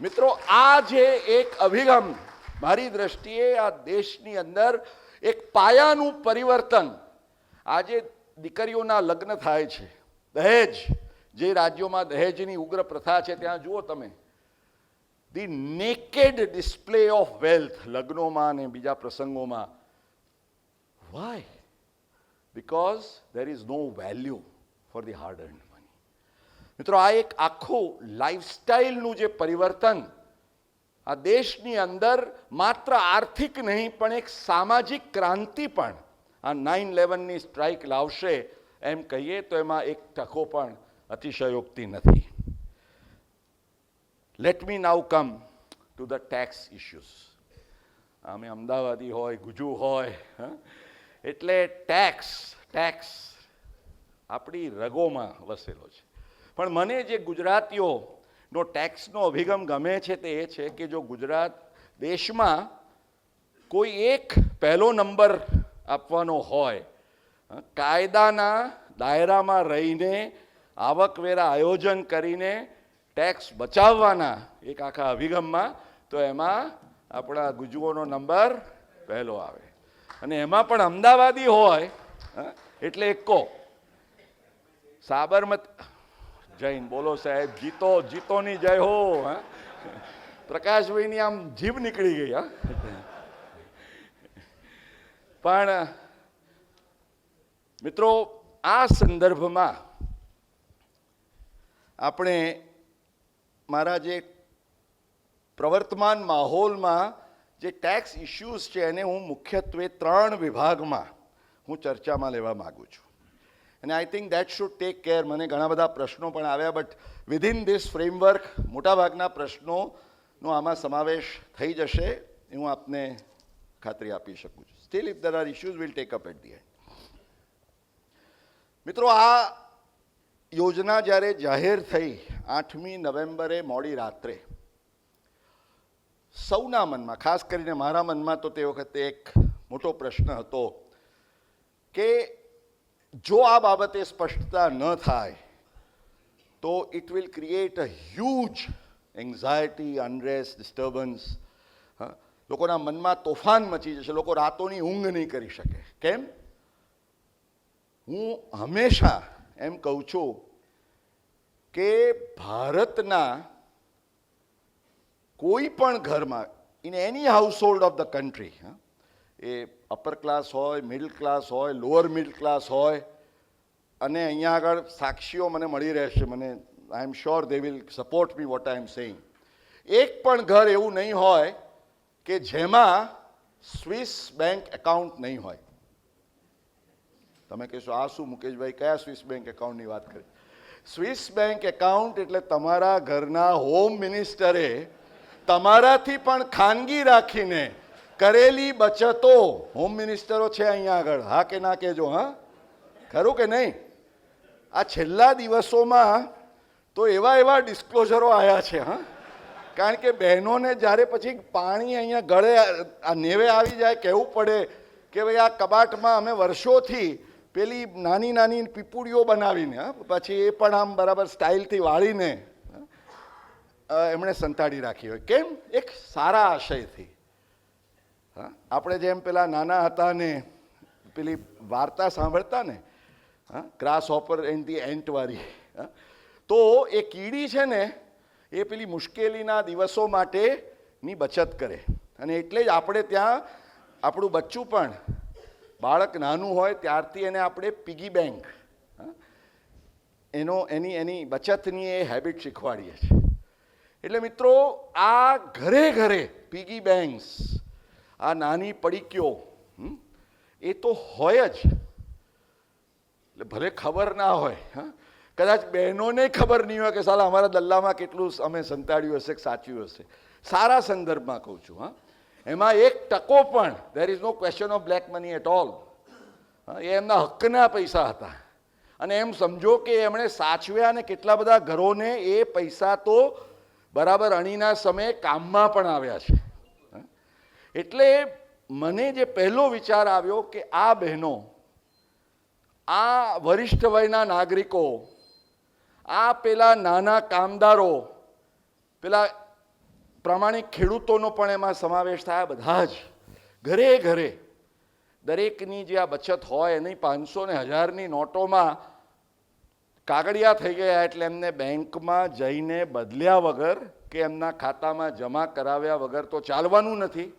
મિત્રો, આ જે એક અભિગમ મારી દ્રષ્ટિએ આ દેશની અંદર એક પાયાનું પરિવર્તન. આજે દીકરીઓના લગ્ન થાય છે, દહેજ, જે રાજ્યોમાં દહેજની ઉગ્ર પ્રથા છે ત્યાં જુઓ તમે, the naked display of wealth લગ્નોમાં અને બીજા પ્રસંગોમાં. Why? Because there is no value for the hard earned money. મિત્રો, આ એક આખું લાઈફસ્ટાઈલનું જે પરિવર્તન આ દેશની અંદર માત્ર આર્થિક નહીં પણ એક સામાજિક ક્રાંતિ પણ આ 9/11ની સ્ટ્રાઇક લાવશે એમ કહીએ તો એમાં 1% પણ અતિશયોક્તિ નથી. Let me now come to the tax issues. અમે અમદાવાદી હોય, ગુજુ હોય, એટલે ટેક્સ આપણી રગોમાં વસેલો છે. પણ મને જે ગુજરાતીઓનો ટેક્સનો અભિગમ ગમે છે તે એ છે કે જો ગુજરાત દેશમાં કોઈ એક પહેલો નંબર આપવાનો હોય, કાયદાના દાયરામાં રહીને આવકવેરા આયોજન કરીને ટેક્સ બચાવવાના એક આખા અભિગમમાં, તો એમાં આપણા ગુજુઓનો નંબર પહેલો આવે. અને એમાં પણ અમદાવાદી હોય એટલે એકો. સાબરમતી જૈન બોલો સાહેબ, જીતોની જય હો. પ્રકાશભાઈની આમ જીભ નીકળી ગઈ. પણ મિત્રો, આ સંદર્ભમાં આપણે મારા જે પ્રવર્તમાન માહોલમાં જે ટેક્સ ઇશ્યુઝ છે એને હું મુખ્યત્વે 3 વિભાગમાં હું ચર્ચામાં લેવા માગું છું. અને I think that should take care. મને ઘણા બધા પ્રશ્નો પણ આવ્યા, બટ વિધિન ધીસ ફ્રેમવર્ક મોટાભાગના પ્રશ્નોનો આમાં સમાવેશ થઈ જશે એ હું આપને ખાતરી આપી શકું છું. Steel if there are issues, we'll take up at the end. મિત્રો, આ યોજના જ્યારે જાહેર થઈ 8મી નવેમ્બરે મોડી રાત્રે સૌના મનમાં, ખાસ કરીને મારા મનમાં તો તે વખતે એક મોટો પ્રશ્ન હતો કે જો આ બાબતે સ્પષ્ટતા ન થાય તો it will create a huge anxiety, unrest, disturbance. લોકોના મનમાં તોફાન મચી જશે, લોકો રાતોની ઊંઘ નહીં કરી શકે. કેમ? હું હંમેશા એમ કહું છું કે ભારતના કોઈ પણ ઘરમાં, in any household of the country, એ અપર ક્લાસ હોય, મિડલ ક્લાસ હોય, લોઅર મિડલ ક્લાસ હોય, અને અહીંયા આગળ સાક્ષીઓ મને મળી રહેશે, મને I am sure they will support me what I am saying. એક પણ ઘર એવું નહીં હોય કે જેમાં સ્વિસ બેંક એકાઉન્ટ નહીં હોય. તમે કહેશો આ શું મુકેશભાઈ, કયા સ્વિસ બેંક એકાઉન્ટની વાત કરી? સ્વિસ બેંક એકાઉન્ટ એટલે તમારા ઘરના હોમ મિનિસ્ટરે તમારાથી પણ ખાનગી રાખીને કરેલી બચતો. હોમ મિનિસ્ટરો છે અહીંયા આગળ, હા કે ના કહેજો. હા, ખરું કે નહીં? આ છેલ્લા દિવસોમાં તો એવા ડિસ્ક્લોઝરો આવ્યા છે. હા, કારણ કે બહેનોને જ્યારે પછી પાણી અહીંયા ગળે આ નેવે આવી જાય, કહેવું પડે કે ભાઈ આ કબાટમાં અમે વર્ષોથી પેલી નાની નાની પીપુડીઓ બનાવીને, પછી એ પણ આમ બરાબર સ્ટાઇલથી વાળીને એમણે સંતાડી રાખી હોય. કેમ? એક સારા આશયથી. હા, આપણે જેમ પેલા નાના હતા ને પેલી વાર્તા સાંભળતા ને, grass hopper and the ant વાળી, તો એ કીડી છે ને એ પેલી મુશ્કેલીના દિવસો માટેની બચત કરે. અને એટલે જ આપણે ત્યાં આપણું બચ્ચું પણ, બાળક નાનું હોય ત્યારથી એને આપણે પિગી બેંક, એની બચતની એ હેબિટ શીખવાડીએ છીએ. એટલે મિત્રો, આ ઘરે ઘરે પિગી બેંક્સ, આ નાની પડીકીઓ એ તો હોય જ. એટલે ભલે ખબર ના હોય, કદાચ બહેનોને ખબર નહીં હોય કે સાલા અમારા દલ્લામાં કેટલું અમે સંતાડ્યું હશે, સાચ્યું હશે. સારા સંદર્ભમાં કહું છું. હા, એમાં 1% પણ, there is no question of black money at all. એ એમના હકના પૈસા હતા. અને એમ સમજો કે એમણે સાચવ્યા, અને કેટલા બધા ઘરોને એ પૈસા તો બરાબર અણીના સમયે કામમાં પણ આવ્યા છે. એટલે મને જે પહેલો વિચાર આવ્યો કે આ બહેનો, આ વરિષ્ઠ વયના નાગરિકો, આ પેલા નાના કામદારો, પેલા પ્રામાણિક ખેડૂતોનો પણ એમાં સમાવેશ થાય, બધા જ ઘરે ઘરે દરેકની જે આ બચત હોય એની 500 ને 1000ની નોટોમાં કાગળિયા થઈ ગયા. એટલે એમને બેંકમાં જઈને બદલ્યા વગર કે એમના ખાતામાં જમા કરાવ્યા વગર તો ચાલવાનું નથી.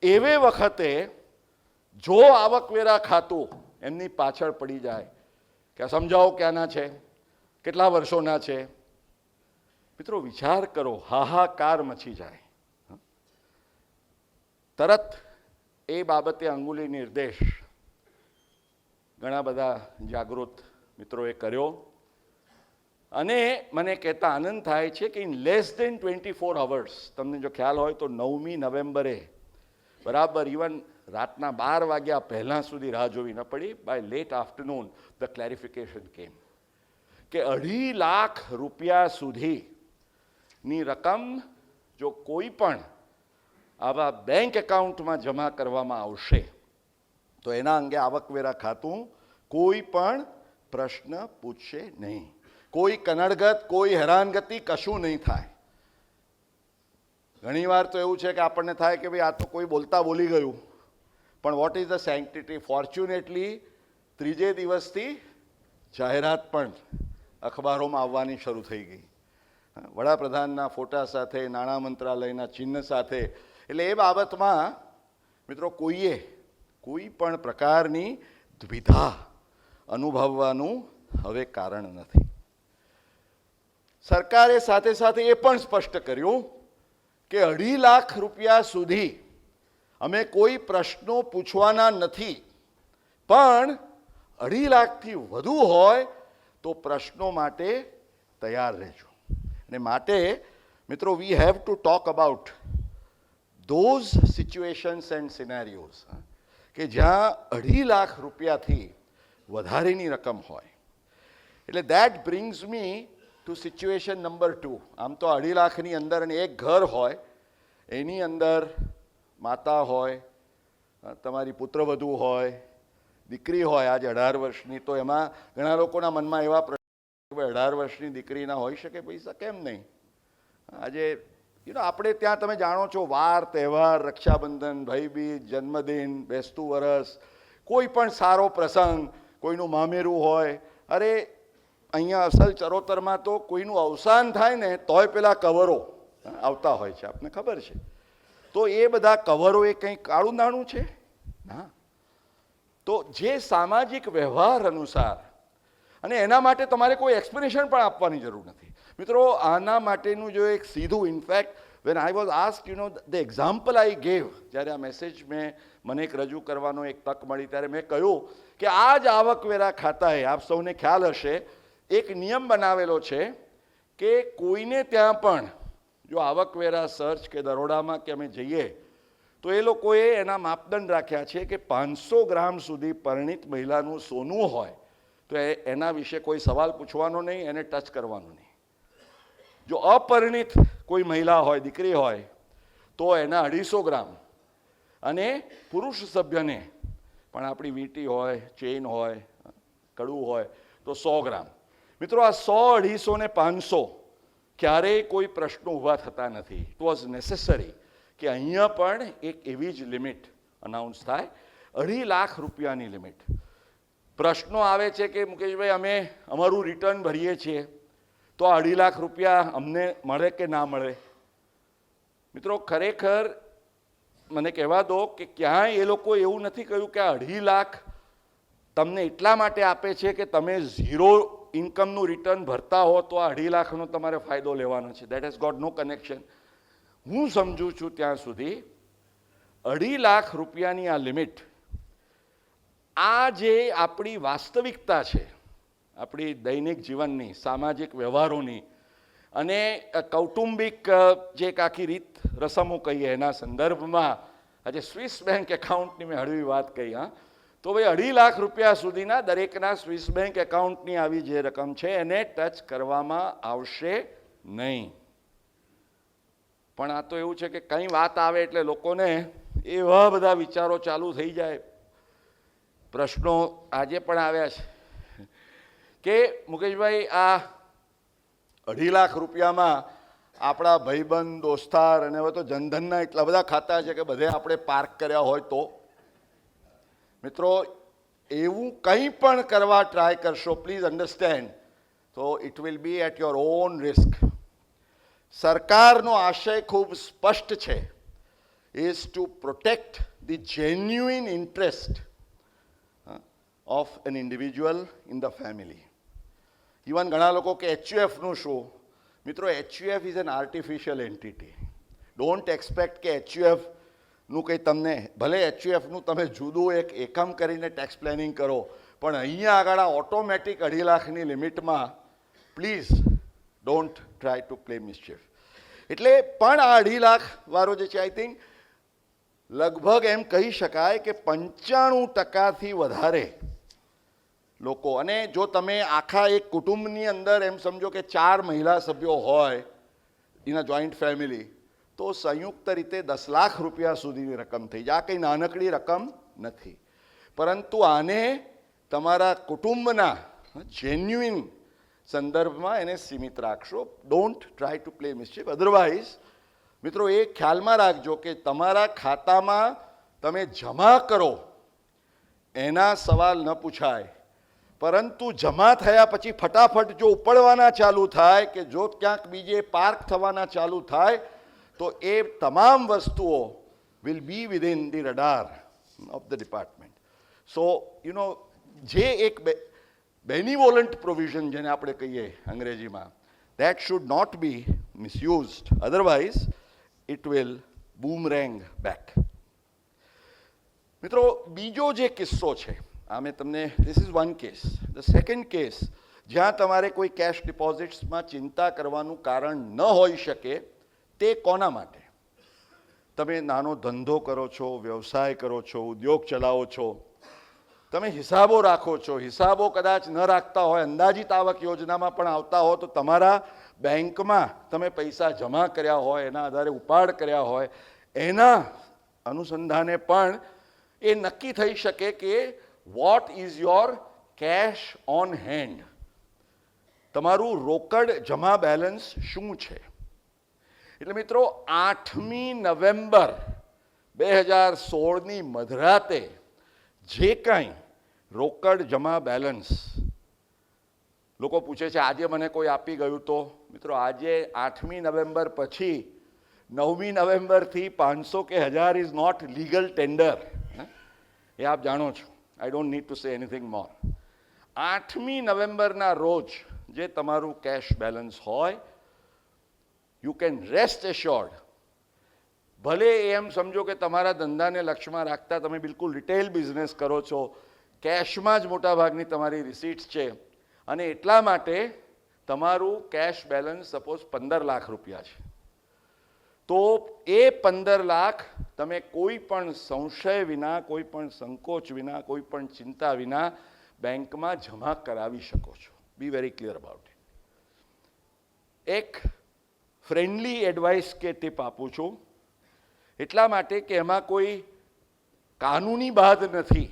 એવે વખતે જો આવકવેરા ખાતું એમની પાછળ પડી જાય કે સમજાવો ક્યાંના છે, કેટલા વર્ષોના છે, મિત્રો વિચાર કરો, હાહાકાર મચી જાય. તરત એ બાબતે અંગુલી નિર્દેશ ઘણા બધા જાગૃત મિત્રોએ કર્યો. અને મને કહેતા આનંદ થાય છે કે ઇન લેસ દેન 24 hours, તમને જો ખ્યાલ હોય તો 9મી નવેમ્બરે બરાબર ઇવન રાતના 12 વાગ્યા પહેલાં સુધી રાહ જોવી ન પડી. By late afternoon the clarification came કે 2.5 લાખ રૂપિયા સુધીની રકમ જો કોઈ પણ આવા બેંક એકાઉન્ટમાં જમા કરવામાં આવશે તો એના અંગે આવકવેરા ખાતું કોઈ પણ પ્રશ્ન પૂછશે નહીં. કોઈ કનડગત, કોઈ હેરાનગતિ કશું નહીં થાય. ઘણીવાર તો એવું છે કે આપણને થાય કે ભાઈ આ તો કોઈ બોલતા બોલી ગયું, પણ વોટ ઇઝ ધ સેન્ટિટી? ફોર્ચ્યુનેટલી ત્રીજે દિવસથી જાહેરાત પણ અખબારોમાં આવવાની શરૂ થઈ ગઈ, વડાપ્રધાનના ફોટા સાથે, નાણાં મંત્રાલયના ચિહ્ન સાથે. એટલે એ બાબતમાં મિત્રો કોઈએ કોઈ પણ પ્રકારની દ્વિધા અનુભવવાનું હવે કારણ નથી. સરકારે સાથે સાથે એ પણ સ્પષ્ટ કર્યું કે 2.5 લાખ રૂપિયા સુધી અમે કોઈ પ્રશ્નો પૂછવાના નથી, પણ 2.5 લાખથી વધુ હોય તો પ્રશ્નો માટે તૈયાર રહેજો. અને માટે મિત્રો we have to talk about those situations and scenarios કે જ્યાં 2.5 લાખ રૂપિયાથી વધારેની રકમ હોય. એટલે that brings me to situation number 2. આમ તો 2.5 લાખની અંદર અને એક ઘર હોય, એની અંદર માતા હોય, તમારી પુત્રવધુ હોય, દીકરી હોય આજે 18 વર્ષની, તો એમાં ઘણા લોકોના મનમાં એવા પ્રશ્ન 18 વર્ષની દીકરી ના હોઈ શકે પૈસા, કેમ નહીં? આજે આપણે ત્યાં તમે જાણો છો વાર તહેવાર, રક્ષાબંધન, ભાઈબીજ, જન્મદિન, બેસતું વરસ, કોઈ પણ સારો પ્રસંગ, કોઈનું મામેરું હોય, અરે અહીંયા અસલ ચરોતરમાં તો કોઈનું અવસાન થાય ને તોય પેલા કવરો આવતા હોય છે, આપને ખબર છે. તો એ બધા કવરો એ કંઈ કાળું નાણું છે ના. તો જે સામાજિક વ્યવહાર અનુસાર, અને એના માટે તમારે કોઈ એક્સપ્લેનેશન પણ આપવાની જરૂર નથી. મિત્રો આના માટેનું જો એક સીધું, in fact when I was asked the example I gave, જ્યારે આ મેસેજ મને એક રજૂ કરવાનો એક તક મળી ત્યારે મેં કહ્યું કે આ જ આવકવેરા ખાતાએ, આપ સૌને ખ્યાલ હશે, એક નિયમ બનાવેલો છે કે કોઈને ત્યાં પણ જો આવકવેરા સર્ચ કે દરોડામાં કે અમે જઈએ તો એ લોકોએ એના માપદંડ રાખ્યા છે કે 500 ગ્રામ સુધી પરિણીત મહિલાનું સોનું હોય તો એના વિશે કોઈ સવાલ પૂછવાનો નહીં, એને ટચ કરવાનો નહીં. જો અપરિણીત કોઈ મહિલા હોય, દીકરી હોય, તો એના 250 ગ્રામ, અને પુરુષ સભ્યને પણ આપણી વીંટી હોય, ચેઇન હોય, કડું હોય તો 100 ગ્રામ. મિત્રો આ 100, 250 ને 500 ક્યારેય કોઈ પ્રશ્નો ઊભા થતા નથી. ઇટ વોઝ નેસેસરી કે અહીંયા પણ એક એવી જ લિમિટ અનાઉન્સ થાય, 2.5 લાખ રૂપિયાની લિમિટ. પ્રશ્નો આવે છે કે મુકેશભાઈ અમે અમારું રિટર્ન ભરીએ છીએ તો 2.5 લાખ રૂપિયા અમને મળે કે ના મળે? મિત્રો ખરેખર મને કહેવા દો કે ક્યાંય એ લોકો એવું નથી કહ્યું કે 2.5 લાખ તમને એટલા માટે આપે છે કે તમે ઝીરો ઇન્કમનું રિટર્ન ભરતા હો તો આ 2.5 લાખનો તમારે ફાયદો લેવાનો છે. That has got no connection. હું સમજું છું ત્યાં સુધી 2.5 લાખ રૂપિયાની આ લિમિટ, આ જે આપણી વાસ્તવિકતા છે, આપણી દૈનિક જીવનની, સામાજિક વ્યવહારોની અને કૌટુંબિક જે એક આખી રીત રસમો કહીએ એના સંદર્ભમાં, આજે સ્વિસ બેંક એકાઉન્ટની મેં હળવી વાત કહી, તો ભાઈ 2.5 લાખ રૂપિયા સુધીના દરેકના સ્વિસ બેંક એકાઉન્ટની આવી જે રકમ છે એને ટચ કરવામાં આવશે નહીં. પણ આ તો એવું છે કે કંઈ વાત આવે એટલે લોકોને એવા બધા વિચારો ચાલુ થઈ જાય. પ્રશ્નો આજે પણ આવ્યા છે કે મુકેશભાઈ આ 2.5 લાખ રૂપિયામાં આપણા ભાઈબંધ, દોસ્તાર અને હવે તો જનધનના એટલા બધા ખાતા છે કે બધે આપણે પાર્ક કર્યા હોય તો? મિત્રો એવું કંઈ પણ કરવા ટ્રાય કરશો, પ્લીઝ અન્ડરસ્ટેન્ડ, તો it will be at your own risk. સરકારનો આશય ખૂબ સ્પષ્ટ છે, is to protect the genuine interest of an individual in the family. Even ઘણા લોકો કે HUFનું શું? મિત્રો HUF is an artificial entity. Don't expect કે HUFનું કંઈ તમને, ભલે HUFનું તમે જુદું એક એકમ કરીને ટેક્સ પ્લાનિંગ કરો, પણ અહીંયા આગળ ઓટોમેટિક 2.5 લાખની લિમિટમાં please don't try to play mischief. એટલે પણ આ 2.5 લાખ વાળો જે છે, આઈ થિંક લગભગ એમ કહી શકાય કે 95% વધારે લોકો, અને જો તમે આખા એક કુટુંબની અંદર એમ સમજો કે 4 મહિલા સભ્યો હોય ઇન અ જોઈન્ટ ફેમિલી, તો સંયુક્ત રીતે 10 લાખ રૂપિયા સુધીની રકમ થઈ જાય. આ કંઈ નાનકડી રકમ નથી, પરંતુ આને તમારા કુટુંબના જેન્યુઇન સંદર્ભમાં એને સીમિત રાખશો. Don't try to play mischief. Otherwise મિત્રો એ ખ્યાલમાં રાખજો કે તમારા ખાતામાં તમે જમા કરો એના સવાલ ન પૂછાય, પરંતુ જમા થયા પછી ફટાફટ જો ઉપડવાના ચાલુ થાય કે જો ક્યાંક બીજે પાર્ક થવાના ચાલુ થાય તો એ તમામ વસ્તુઓ will be within the radar of the department. So જે એક બેનિવોલન્ટ પ્રોવિઝન જેને આપણે કહીએ અંગ્રેજીમાં, that should not be misused, otherwise it will boomerang back. મિત્રો બીજો જે કિસ્સો છે, આ મેં તમને, this is one case. The second case, જ્યાં તમારે કોઈ કેશ ડિપોઝિટ્સમાં ચિંતા કરવાનું કારણ ન હોઈ શકે, તે કોના માટે? તમે નાનો ધંધો કરો છો, વ્યવસાય કરો છો, ઉદ્યોગ ચલાવો છો, તમે હિસાબો રાખો છો, હિસાબો કદાચ ન રાખતા હોય, અંદાજિત આવક યોજનામાં પણ આવતા હો, તો તમારા બેંકમાં તમે પૈસા જમા કર્યા હોય, એના આધારે ઉપાડ કર્યા હોય, એના અનુસંધાને પણ એ નક્કી થઈ શકે કે what is your cash on hand, તમારું રોકડ જમા બેલેન્સ શું છે. એટલે મિત્રો 8મી નવેમ્બર 2016ની મધરાતે જે કાંઈ રોકડ જમા બેલેન્સ લોકો પૂછે છે આજે મને કોઈ આપી ગયું તો મિત્રો આજે 8મી નવેમ્બર પછી 9મી નવેમ્બરથી 500 કે 1000 ઇઝ નોટ લીગલ ટેન્ડર, એ આપ જાણો છો. I don't need to say anything more. 8મી નવેમ્બરના રોજ જે તમારું કેશ બેલેન્સ હોય, યુ કેન રેસ્ટ એશ્યોર્ડ, ભલે એમ સમજો કે તમારા ધંધાને લક્ષ્યમાં રાખતા તમે બિલકુલ રિટેલ બિઝનેસ કરો છો, કેશમાં જ મોટાભાગની તમારી રિસીટ્સ છે, અને એટલા માટે તમારું કેશ બેલેન્સ સપોઝ 15 લાખ રૂપિયા છે, તો એ 15 લાખ તમે કોઈ પણ સંશય વિના, કોઈ પણ સંકોચ વિના, કોઈ પણ ચિંતા વિના બેંકમાં જમા કરાવી શકો છો. બી વેરી ક્લિયર અબાઉટ ઇટ. એક ફ્રેન્ડલી એડવાઇસ કે ટીપ આપું છું, એટલા માટે કે એમાં કોઈ કાનૂની બાદ નથી,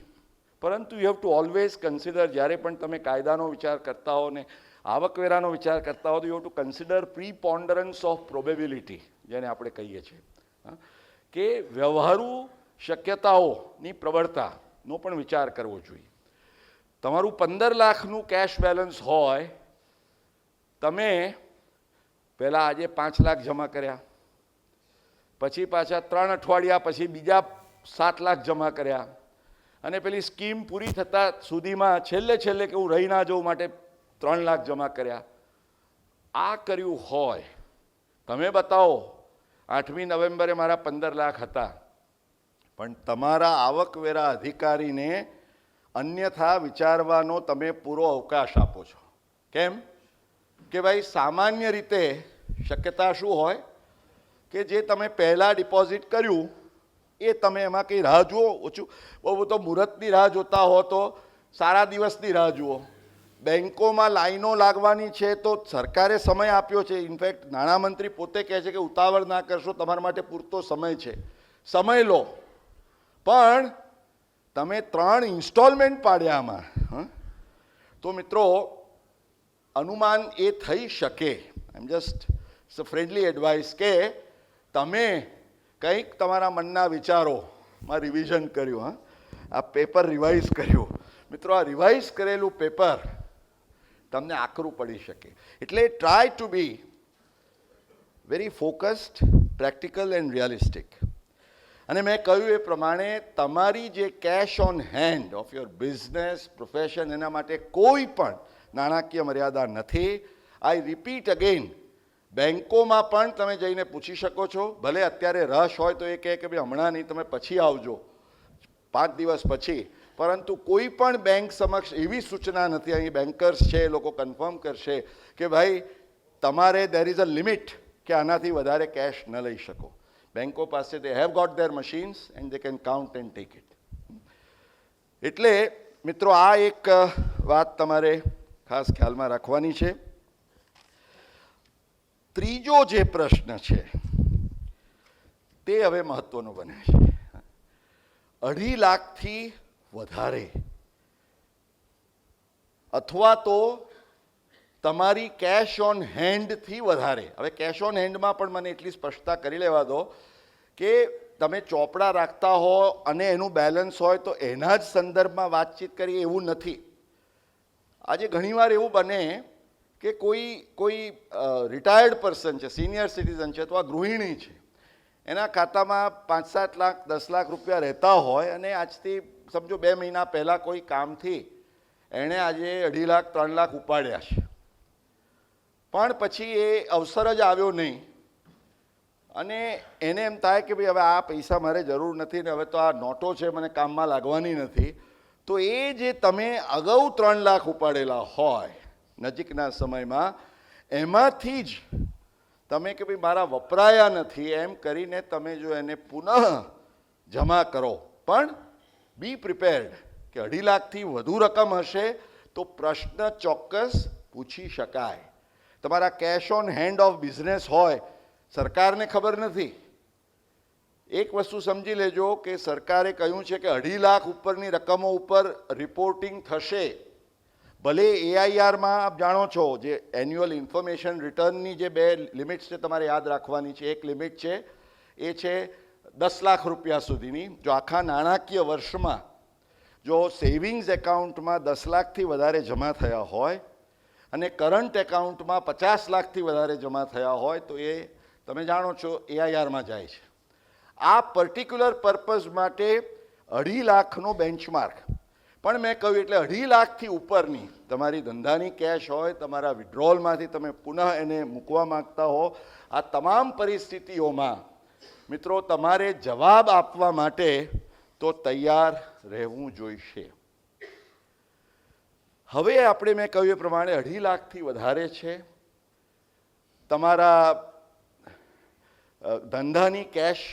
પરંતુ you have two always consider, જ્યારે પણ તમે કાયદાનો વિચાર કરતા હો ને આવકવેરાનો વિચાર કરતા હો, તો you have to consider preponderance of probability, જેને આપણે કહીએ છીએ કે વ્યવહારુ શક્યતાઓની પ્રબળતાનો પણ વિચાર કરવો જોઈએ. તમારું 15 લાખનું કેશ બેલેન્સ હોય, તમે પહેલાં આજે 5 લાખ જમા કર્યા, પછી પાછા 3 અઠવાડિયા પછી બીજા 7 લાખ જમા કર્યા, અને પેલી સ્કીમ પૂરી થતાં સુધીમાં છેલ્લે કે હું રહી ના જવું માટે 3 લાખ જમા કર્યા. આ કર્યું હોય, તમે બતાવો 8મી નવેમ્બરે મારા 15 લાખ હતા, પણ તમારા આવકવેરા અધિકારીને અન્યથા વિચારવાનો તમે પૂરો અવકાશ આપો છો. કેમ કે ભાઈ સામાન્ય રીતે શક્યતા શું હોય કે જે તમે પહેલાં ડિપોઝિટ કર્યું એ તમે એમાં કંઈ રાહ જુઓ, ઓછું બહુ તો મુહૂર્તની રાહ જોતા હો તો સારા દિવસની રાહ જુઓ. બેન્કોમાં લાઈનો લાગવાની છે તો સરકારે સમય આપ્યો છે. ઇનફેક્ટ નાણામંત્રી પોતે કહે છે કે ઉતાવળ ના કરશો, તમારા માટે પૂરતો સમય છે, સમય લો. પણ તમે 3 ઇન્સ્ટોલમેન્ટ પાડ્યા આમાં, તો મિત્રો અનુમાન એ થઈ શકે, આઈ એમ જસ્ટ ફ્રેન્ડલી એડવાઇસ, કે તમે કંઈક તમારા મનના વિચારોમાં રિવિઝન કર્યું, આ પેપર રિવાઇઝ કર્યું. મિત્રો આ રિવાઇઝ કરેલું પેપર તમને આકરું પડી શકે. એટલે try to be very focused, practical and realistic. અને મેં કહ્યું એ પ્રમાણે તમારી જે cash on hand of your business profession, એના માટે કોઈ પણ નાણાકીય મર્યાદા નથી. આઈ રિપીટ અગેન, બેન્કોમાં પણ તમે જઈને પૂછી શકો છો. ભલે અત્યારે રશ હોય તો એ કહે કે ભાઈ હમણાં નહીં, તમે પછી આવજો 5 દિવસ પછી, પરંતુ કોઈ પણ બેંક સમક્ષ એવી સૂચના નથી. અહીં બેન્કર્સ છે, એ લોકો કન્ફર્મ કરશે કે ભાઈ તમારે દેર ઇઝ અ લિમિટ, કે આનાથી વધારે કેશ ન લઈ શકો. બેન્કો પાસે they have got their machines and they can count and take it. એટલે મિત્રો આ એક વાત તમારે ખાસ ખ્યાલમાં રાખવાની છે. ત્રીજો જે પ્રશ્ન છે તે હવે મહત્વનો બને છે. 2.5 લાખથી વધારે અથવા તો તમારી કેશ ઓન હેન્ડથી વધારે. હવે કેશ ઓન હેન્ડમાં પણ મને એટલી સ્પષ્ટતા કરી લેવા દો કે તમે ચોપડા રાખતા હો અને એનું બેલેન્સ હોય તો એના જ સંદર્ભમાં વાતચીત કરીએ એવું નથી. આજે ઘણીવાર એવું બને કે કોઈ રિટાયર્ડ પર્સન છે, સિનિયર સિટીઝન છે, અથવા ગૃહિણી છે, એના ખાતામાં 5-7 લાખ 10 લાખ રૂપિયા રહેતા હોય, અને આજથી સમજો 2 મહિના પહેલાં કોઈ કામથી એણે આજે 2.5 લાખ 3 લાખ ઉપાડ્યા છે, પણ પછી એ અવસર જ આવ્યો નહીં, અને એને એમ થાય કે ભાઈ હવે આ પૈસા મારે જરૂર નથી ને હવે તો આ નોટો છે મને કામમાં લાગવાની નથી. તો એ જે તમે અગાઉ 3 લાખ ઉપાડેલા હોય નજીકના સમયમાં, એમાંથી જ તમે કે ભાઈ મારા વપરાયા નથી એમ કરીને તમે જો એને પુનઃ જમા કરો, પણ બી પ્રિપેર્ડ કે 2.5 લાખથી વધુ રકમ હશે તો પ્રશ્ન ચોક્કસ પૂછી શકાય. તમારા cash on hand of business હોય, સરકારને ખબર નથી. એક વસ્તુ સમજી લેજો કે સરકારે કહ્યું છે કે 2.5 લાખ ઉપરની રકમો ઉપર રિપોર્ટિંગ થશે. ભલે એઆઈઆરમાં આપ જાણો છો, જે એન્યુઅલ ઇન્ફોર્મેશન રિટર્નની જે 2 લિમિટ્સ છે તમારે યાદ રાખવાની છે. એક લિમિટ છે એ છે 10 લાખ રૂપિયા સુધીની. જો આખા નાણાકીય વર્ષમાં જો સેવિંગ્સ એકાઉન્ટમાં 10 લાખથી વધારે જમા થયા હોય અને કરંટ એકાઉન્ટમાં 50 લાખથી વધારે જમા થયા હોય તો એ તમે જાણો છો એઆઈઆરમાં જાય છે. આ પર્ટિક્યુલર પર્પઝ માટે 2.5 લાખનો બેન્ચમાર્ક. પણ મેં કહ્યું એટલે 2.5 લાખથી ઉપરની તમારી ધંધાની કેશ હોય, તમારા વિડ્રોલમાંથી તમે પુનઃ એને મૂકવા માગતા હો, આ તમામ પરિસ્થિતિઓમાં મિત્રો તમારે જવાબ આપવા માટે તો તૈયાર રહેવું જોઈશે. હવે આપણે મેં કહ્યું એ પ્રમાણે 2.5 લાખથી વધારે છે, તમારા ધંધાની કેશ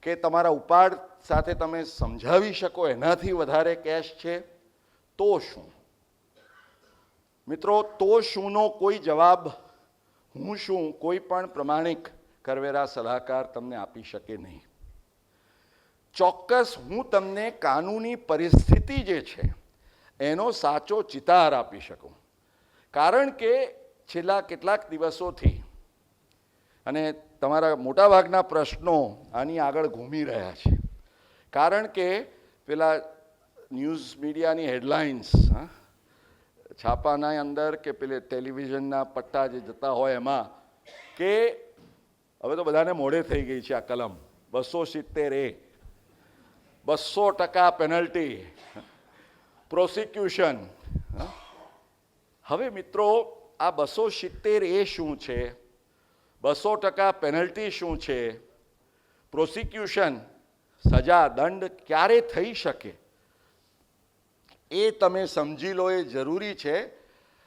કે તમારા ઉપાડ સાથે તમે સમજાવી શકો એનાથી વધારે કેશ છે, તો શું? મિત્રો, તો શુંનો કોઈ જવાબ હું શું કોઈ પણ પ્રમાણિક કરવેરા સલાહકાર તમને આપી શકે નહીં. ચોક્કસ હું તમને કાનૂની પરિસ્થિતિ જે છે એનો સાચો ચિતાર આપી શકું. કારણ કે છેલ્લા કેટલાક દિવસોથી અને તમારા મોટાભાગના પ્રશ્નો આની આગળ ઘૂમી રહ્યા છે. કારણ કે પેલા ન્યૂઝ મીડિયાની હેડલાઇન્સ, છાપાના અંદર કે પેલે ટેલિવિઝનના પટ્ટા જે જતા હોય એમાં કે હવે તો બધાને મોડે થઈ ગઈ છે આ કલમ 270A, 200% પેનલ્ટી, પ્રોસિક્યુશન. હવે મિત્રો, આ 270A શું છે, 200% પેનલ્ટી શું છે, પ્રોસિક્યુશન સજા દંડ ક્યારે થઈ શકે એ તમે સમજી લો, એ જરૂરી છે.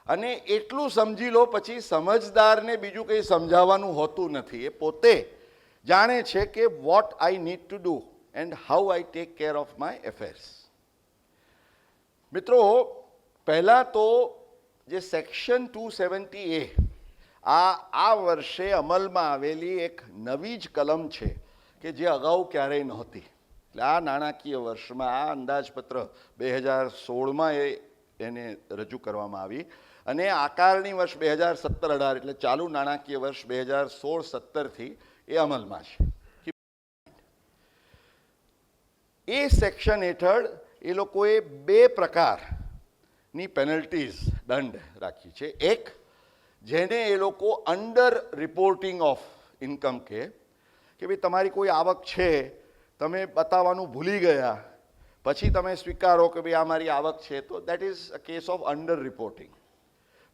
અને એટલું સમજી લો પછી સમજદારને બીજું કંઈ સમજાવવાનું હોતું નથી. એ પોતે જાણે છે કે what I need to do and how I take care of my affairs. મિત્રો, પહેલાં તો જે સેક્શન 270A આ વર્ષે અમલમાં આવેલી એક નવી જ કલમ છે કે જે અગાઉ ક્યારેય નહોતી. એટલે આ નાણાકીય વર્ષમાં આ અંદાજપત્ર 2016માં એને રજૂ કરવામાં આવી અને આકારણી વર્ષ 2017-18 એટલે ચાલુ નાણાકીય વર્ષ 2016-17થી એ અમલમાં છે. એ સેક્શન હેઠળ એ લોકોએ 2 પ્રકારની પેનલ્ટીઝ દંડ રાખી છે. એક, જેને એ લોકો અંડર રિપોર્ટિંગ ઓફ ઇન્કમ કે ભાઈ તમારી કોઈ આવક છે, તમે બતાવવાનું ભૂલી ગયા, પછી તમે સ્વીકારો કે ભાઈ આ મારી આવક છે, તો that is a case of under reporting.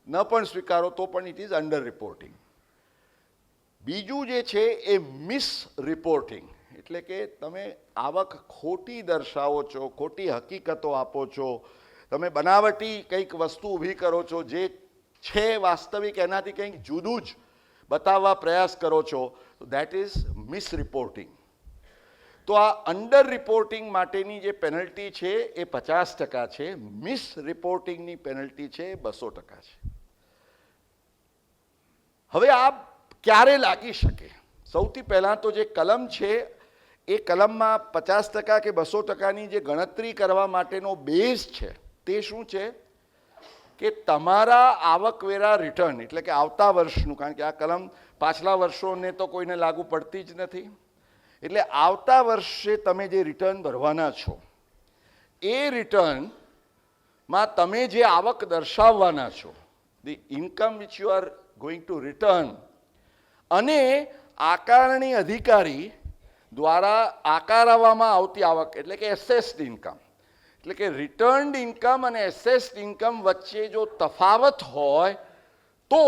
ન પણ સ્વીકારો તો પણ ઇટ ઇઝ અંડર રિપોર્ટિંગ. બીજું જે છે એ મિસ રિપોર્ટિંગ, એટલે કે તમે આવક ખોટી દર્શાવો છો, ખોટી હકીકતો આપો છો, તમે બનાવટી કંઈક વસ્તુ ઊભી કરો છો, જે છે વાસ્તવિક એનાથી કંઈક જુદું જ બતાવવા પ્રયાસ કરો છો, તો દેટ ઇઝ મિસ રિપોર્ટિંગ. તો આ અંડર રિપોર્ટિંગ માટેની જે પેનલ્ટી છે એ 50% છે, મિસ રિપોર્ટિંગની પેનલ્ટી છે 200% છે. હવે આ ક્યારે લાગી શકે? સૌથી પહેલાં તો જે કલમ છે એ કલમમાં 50% કે 200%ની જે ગણતરી કરવા માટેનો બેઝ છે તે શું છે કે તમારા આવકવેરા રિટર્ન, એટલે કે આવતા વર્ષનું, કારણ કે આ કલમ પાછલા વર્ષોને તો કોઈને લાગુ પડતી જ નથી, એટલે આવતા વર્ષે તમે જે રિટર્ન ભરવાના છો એ રિટર્નમાં તમે જે આવક દર્શાવવાના છો, the income which you are going to return, અને આકારણી અધિકારી દ્વારા આકારવામાં આવતી આવક, એટલે કે એસેસ્ડ ઇન્કમ, એટલે કે રિટર્ન્ડ ઇન્કમ અને એસેસ્ડ ઇન્કમ વચ્ચે જો તફાવત હોય તો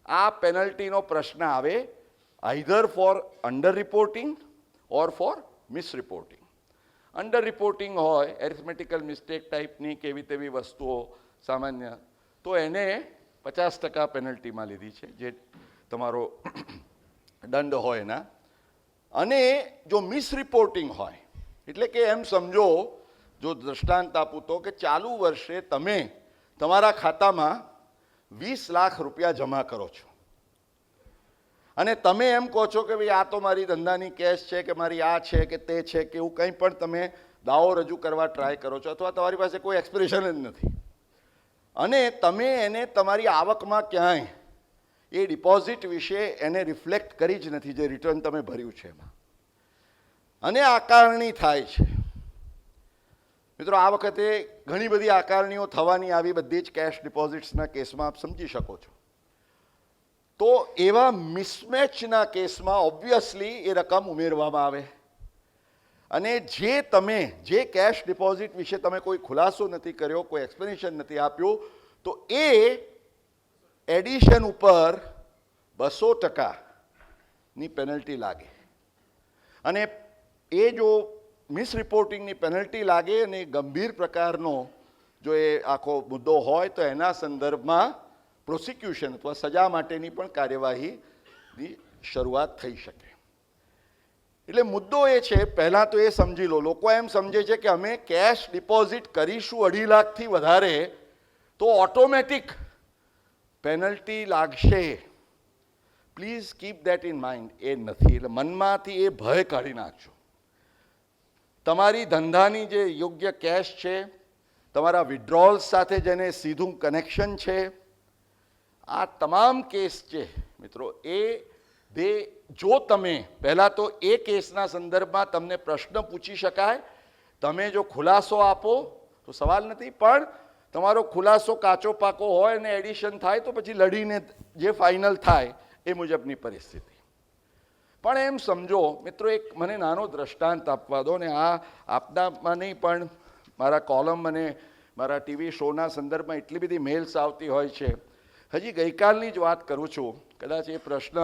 આ પેનલ્ટીનો પ્રશ્ન આવે, either for under reporting or for misreporting. Under reporting હોય, એરિથમેટિકલ મિસ્ટેક ટાઈપની કે એવી તેવી વસ્તુઓ સામાન્ય, તો એને 50% પેનલ્ટીમાં લીધી છે, જે તમારો દંડ હોય એના. અને જો મિસ રિપોર્ટિંગ હોય, એટલે કે એમ સમજો જો દ્રષ્ટાંત આપું તો કે ચાલુ વર્ષે તમે તમારા ખાતામાં 20 લાખ રૂપિયા જમા કરો છો અને તમે એમ કહો છો કે ભાઈ આ તો મારી ધંધાની કેશ છે કે મારી આ છે કે તે છે કે એવું કંઈ પણ તમે દાવો રજૂ કરવા ટ્રાય કરો છો અથવા તમારી પાસે કોઈ એક્સપ્રેશન જ નથી અને તમે એને તમારી આવકમાં ક્યાંય એ ડિપોઝિટ વિશે એને રિફ્લેક્ટ કરી જ નથી જે રિટર્ન તમે ભર્યું છે એમાં અને આકારણી થાય છે. મિત્રો આ વખતે ઘણી બધી આકારણીઓ થવાની આવી બધી જ કેશ ડિપોઝિટ્સના કેસમાં આપ સમજી શકો છો. તો એવા મિસમેચના કેસમાં ઓબ્વિયસલી એ રકમ ઉમેરવામાં આવે અને જે કેશ ડિપોઝિટ વિશે તમે કોઈ ખુલાસો નથી કર્યો, કોઈ એક્સપ્લેનેશન નથી આપ્યું, તો એ એડિશન ઉપર 200%ની પેનલ્ટી લાગે અને એ જો મિસરિપોર્ટિંગની પેનલ્ટી લાગે અને ગંભીર પ્રકારનો જો એ આખો મુદ્દો હોય તો એના સંદર્ભમાં પ્રોસિક્યુશન અથવા સજા માટેની પણ કાર્યવાહીની શરૂઆત થઈ શકે. એટલે મુદ્દો એ છે, પહેલાં તો એ સમજી લો, લોકો એમ સમજે છે કે અમે કેશ ડિપોઝિટ કરીશું 2.5 લાખથી વધારે તો ઓટોમેટિક પેનલ્ટી લાગશે. Please keep that in mind. એ નથી. એટલે મનમાંથી એ ભય કાઢી નાખજો. તમારી ધંધાની જે યોગ્ય કેશ છે, તમારા વિડ્રોલ્સ સાથે જેને સીધું કનેક્શન છે, આ તમામ કેસ છે મિત્રો, જો તમે પહેલાં તો એ કેસના સંદર્ભમાં તમને પ્રશ્ન પૂછી શકાય, તમે જો ખુલાસો આપો તો સવાલ નથી, પણ તમારો ખુલાસો કાચો પાકો હોય અને એડિશન થાય તો પછી લડીને જે ફાઇનલ થાય એ મુજબની પરિસ્થિતિ. પણ એમ સમજો મિત્રો, એક મને નાનો દ્રષ્ટાંત આપવા દો ને આ આપનામાં નહીં પણ મારા કોલમ અને મારા ટીવી શોના સંદર્ભમાં એટલી બધી મેલ્સ આવતી હોય છે. હજી ગઈકાલની જ વાત કરું છું, કદાચ એ પ્રશ્ન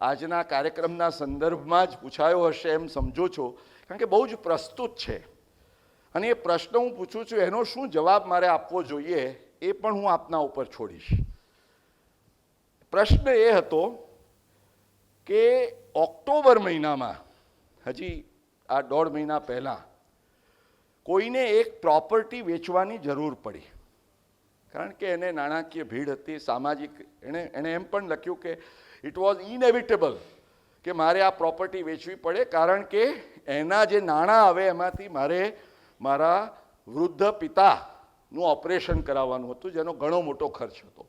આજના કાર્યક્રમના સંદર્ભમાં જ પૂછાયો હશે એમ સમજો છો, કારણ કે બહુ જ પ્રસ્તુત છે અને એ પ્રશ્ન હું પૂછું છું એનો શું જવાબ મારે આપવો જોઈએ એ પણ હું આપના ઉપર છોડીશ. પ્રશ્ન એ હતો કે ઓક્ટોબર મહિનામાં, હજી આ 1.5 મહિના પહેલાં, કોઈને એક પ્રોપર્ટી વેચવાની જરૂર પડી, કારણ કે એને નાણાકીય ભીડ હતી, સામાજિક. એણે એમ પણ લખ્યું કે ઇટ વોઝ ઇનએવિટેબલ કે મારે આ પ્રોપર્ટી વેચવી પડે, કારણ કે એના જે નાણાં આવે એમાંથી મારે મારા વૃદ્ધ પિતાનું ઓપરેશન કરાવવાનું હતું, જેનો ઘણો મોટો ખર્ચ હતો.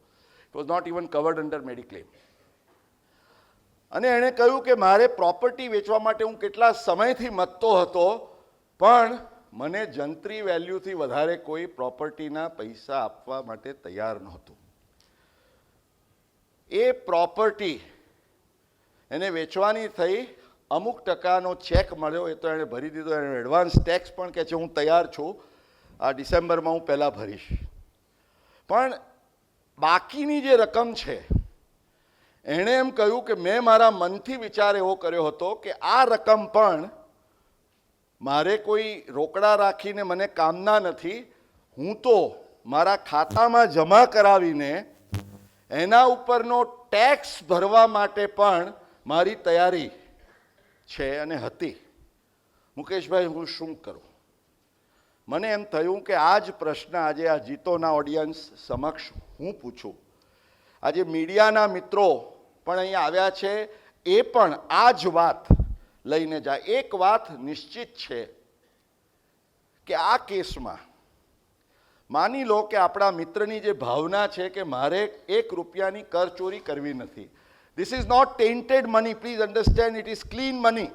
It was not even covered under mediclaim. અને એણે કહ્યું કે મારે પ્રોપર્ટી વેચવા માટે હું કેટલા સમયથી મથતો હતો, પણ મને જંત્રી વેલ્યુથી વધારે કોઈ પ્રોપર્ટીના પૈસા આપવા માટે તૈયાર નહોતું. એ પ્રોપર્ટી એને વેચવાની થઈ, અમુક ટકાનો ચેક મળ્યો, એ તો એણે ભરી દીધો. એણે એડવાન્સ ટેક્સ પણ કહે છે હું તૈયાર છું, આ ડિસેમ્બરમાં હું પહેલાં ભરીશ. પણ બાકીની જે રકમ છે, એણે એમ કહ્યું કે મેં મારા મનથી વિચાર એવો કર્યો હતો કે આ રકમ પણ મારે કોઈ રોકડા રાખીને મને કામના નથી, હું તો મારા ખાતામાં જમા કરાવીને એના ઉપરનો ટેક્સ ભરવા માટે પણ મારી તૈયારી છે અને હતી. મુકેશભાઈ, હું શું કરું? મને એમ થયું કે આ જ પ્રશ્ન આજે આ જીતોના ઓડિયન્સ સમક્ષ હું પૂછું. આજે મીડિયાના મિત્રો પણ અહીંયા આવ્યા છે, એ પણ આ જ વાત લઈને જાય. એક વાત નિશ્ચિત છે કે આ કેસમાં માની લો કે આપણા મિત્રની જે ભાવના છે કે મારે 1 રૂપિયાની કરચોરી કરવી નથી. This is not tainted money, please understand, it is clean money.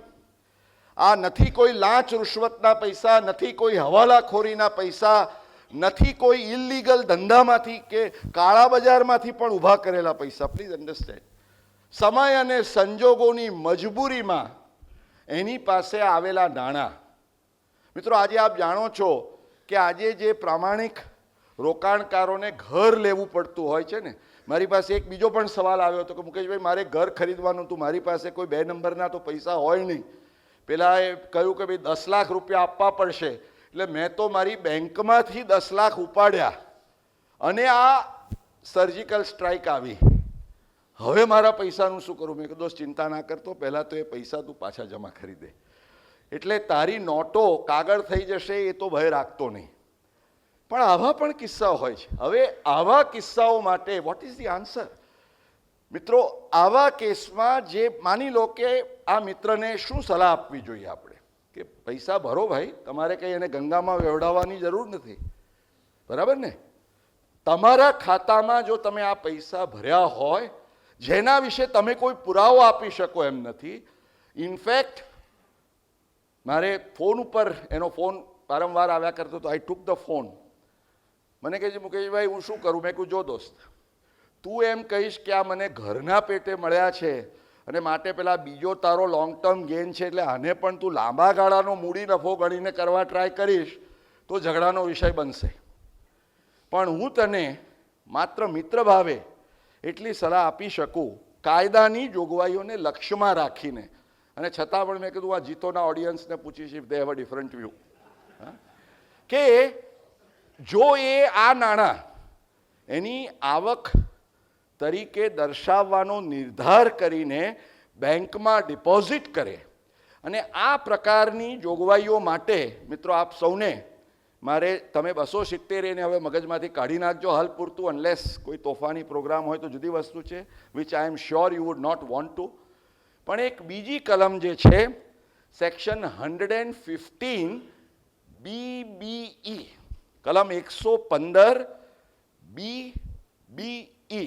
આ નથી કોઈ લાંચ રૂશ્વતના પૈસા, નથી કોઈ હવાલાખોરીના પૈસા, નથી કોઈ ઇલીગલ ધંધામાંથી કે કાળા બજારમાંથી પણ ઊભા કરેલા પૈસા. Please understand. સમય અને સંજોગોની મજબૂરીમાં એની પાસે આવેલા નાણાં. મિત્રો, આજે આપ જાણો છો કે આજે જે પ્રામાણિક રોકાણકારોને ઘર લેવું પડતું હોય છે ને, મારી પાસે એક બીજો પણ સવાલ આવ્યો હતો કે મુકેશભાઈ મારે ઘર ખરીદવાનું હતું, મારી પાસે કોઈ 2 નંબરના તો પૈસા હોય નહીં. પેલા એ કહ્યું કે ભાઈ 10 લાખ રૂપિયા આપવા પડશે, એટલે મેં તો મારી બેંકમાંથી 10 લાખ ઉપાડ્યા અને આ સર્જિકલ સ્ટ્રાઇક આવી. હવે મારા પૈસાનું શું કરું? મેં કીધું દોસ્ત ચિંતા ના કરતો, પહેલાં તો એ પૈસા તું પાછા જમા કરી દે. એટલે તારી નોટો કાગળ થઈ જશે એ તો ભય રાખતો નહીં. પણ આવા પણ કિસ્સાઓ હોય છે. હવે આવા કિસ્સાઓ માટે વોટ ઇઝ ધી આન્સર? મિત્રો, આવા કેસમાં જે માની લો કે આ મિત્રને શું સલાહ આપવી જોઈએ આપણે કે પૈસા ભરો ભાઈ, તમારે કંઈ એને ગંગામાં વેવડાવવાની જરૂર નથી, બરાબર ને? તમારા ખાતામાં જો તમે આ પૈસા ભર્યા હોય જેના વિશે તમે કોઈ પુરાવો આપી શકો એમ નથી. ઇનફેક્ટ મારે ફોન ઉપર એનો ફોન વારંવાર આવ્યા કરતો તો આઈ ટુક ધ ફોન. મને કહે છે મુકેશભાઈ હું શું કરું? મેં કહ્યું જો દોસ્ત, તું એમ કહીશ કે આ મને ઘરના પેટે મળ્યા છે અને માટે પેલા બીજો તારો લોંગ ટર્મ ગેઇન છે એટલે આને પણ તું લાંબા ગાળાનો મૂડી નફો ગણીને કરવા ટ્રાય કરીશ તો ઝઘડાનો વિષય બનશે. પણ હું તને માત્ર મિત્ર ભાવે એટલી સલાહ આપી શકું કાયદાની જોગવાઈઓને લક્ષ્યમાં રાખીને. અને છતાં પણ મેં કીધું આ જીતોના ઓડિયન્સને પૂછીશ if they have a different view, કે જો એ આ નાણાં એની આવક તરીકે દર્શાવવાનો નિર્ધાર કરીને બેંકમાં ડિપોઝિટ કરે અને આ પ્રકારની જોગવાઈઓ માટે મિત્રો આપ સૌને મારે તમે 270 એને હવે મગજમાંથી કાઢી નાખજો હાલ પૂરતું, અનલેસ કોઈ તોફાની પ્રોગ્રામ હોય તો જુદી વસ્તુ છે, which I am sure you would not want to. પણ એક બીજી કલમ જે છે સેક્શન 115 BBE, કલમ 115 BBE,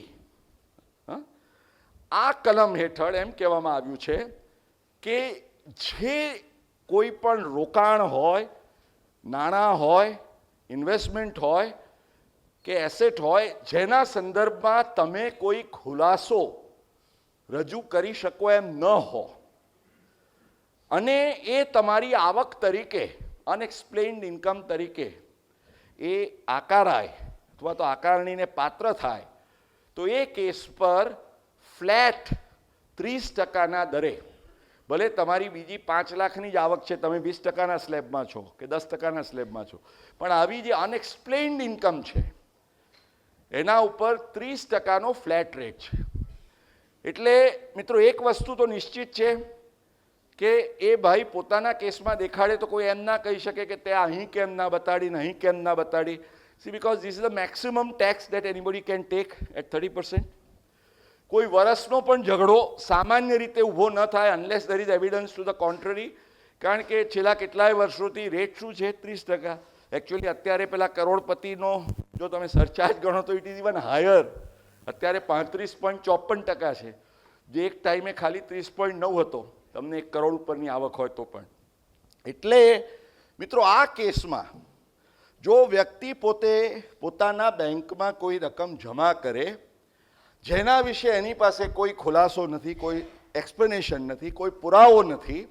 આ કલમ હેઠળ એમ કહેવામાં આવ્યું છે કે જે કોઈ પણ રોકાણ હોય, નાણાં હોય, ઇન્વેસ્ટમેન્ટ હોય કે એસેટ હોય જેના સંદર્ભમાં તમે કોઈ ખુલાસો રજૂ કરી શકો એમ ન હો અને એ તમારી આવક તરીકે અનએક્સપ્લેન્ડ ઇન્કમ તરીકે એ આકારાય અથવા તો આકારણીને પાત્ર થાય તો એ કેસ પર ફ્લેટ 30%ના દરે, ભલે તમારી બીજી 5 લાખની જ આવક છે, તમે 20%ના સ્લેબમાં છો કે 10%ના સ્લેબમાં છો, પણ આવી જે અનએક્સપ્લેન્ડ ઇન્કમ છે એના ઉપર 30%નો ફ્લેટ રેટ છે. એટલે મિત્રો એક વસ્તુ તો નિશ્ચિત છે કે એ ભાઈ પોતાના કેસમાં દેખાડે તો કોઈ એમ ના કહી શકે કે તે અહીં કેમ ના બતાડી ને અહીં કેમ ના બતાડી. See because this is the maximum tax that anybody can take at 30%. કોઈ વર્ષનો પણ ઝઘડો સામાન્ય રીતે ઊભો ન થાય unless there is evidence to the contrary, કારણ કે છેલ્લા કેટલાય વર્ષોથી રેટ શું છે 30%. એકચ્યુઅલી અત્યારે પેલા કરોડપતિનો જો તમે સરચાર્જ ગણો તો ઇટ ઇઝ ઇવન હાયર, અત્યારે 35.54% છે, જે એક ટાઈમે ખાલી 30.9 હતો તમને 1 કરોડ ઉપરની આવક હોય તો પણ. એટલે મિત્રો આ કેસમાં જો વ્યક્તિ પોતે પોતાના બેંકમાં કોઈ રકમ જમા કરે જેના વિશે એની પાસે કોઈ ખુલાસો નથી, કોઈ એક્સપ્લેનેશન નથી, કોઈ પુરાવો નથી,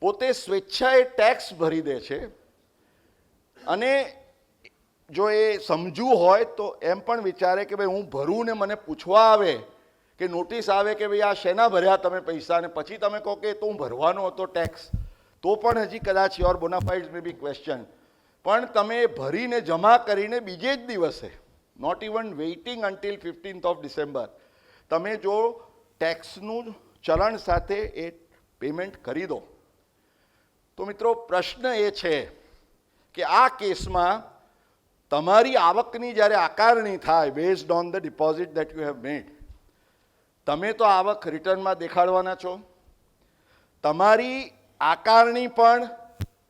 પોતે સ્વેચ્છાએ ટેક્સ ભરી દે છે અને જો એ સમજુ હોય તો એમ પણ વિચારે કે ભાઈ હું ભરું ને મને પૂછવા આવે કે નોટિસ આવે કે ભાઈ આ શેના ભર્યા તમે પૈસા, અને પછી તમે કહો કે તો હું ભરવાનો હતો ટેક્સ, તો પણ હજી કદાચ યોર બોનાફાઇડ્સ મે બી ક્વેશ્ચન. પણ તમે ભરીને જમા કરીને બીજે જ દિવસે, not even waiting until 15th of December, તમે જો ટેક્સનું ચલણ સાથે એ પેમેન્ટ કરી દો તો મિત્રો પ્રશ્ન એ છે કે આ કેસમાં તમારી આવકની જ્યારે આકારણી થાય based on the deposit that you have મેડ, તમે તો આવક રિટર્નમાં દેખાડવાના છો, તમારી આકારણી પણ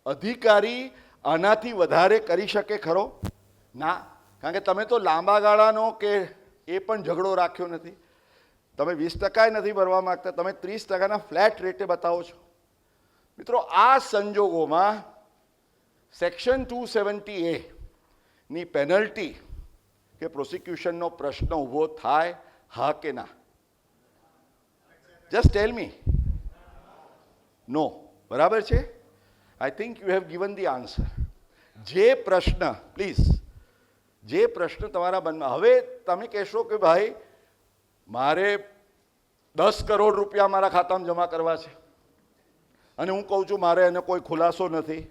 અધિકારી આનાથી વધારે કરી શકે ખરો? ના, કારણ કે તમે તો લાંબા ગાળાનો કે એ પણ ઝઘડો રાખ્યો નથી, તમે 20% નથી ભરવા માંગતા, તમે 30%ના ફ્લેટ રેટે બતાવો છો. મિત્રો આ સંજોગોમાં સેક્શન 270A ની પેનલ્ટી કે પ્રોસિક્યુશનનો પ્રશ્ન ઊભો થાય, હા કે ના? જસ્ટ ટેલ મી. નો, બરાબર છે? આઈ think you have given the answer. જે પ્રશ્ન પ્લીઝ, જે પ્રશ્ન તમારા મનમાં, હવે તમે કહેશો કે ભાઈ મારે 10 કરોડ રૂપિયા મારા ખાતામાં જમા કરવા છે અને હું કહું છું મારે એને કોઈ ખુલાસો નથી.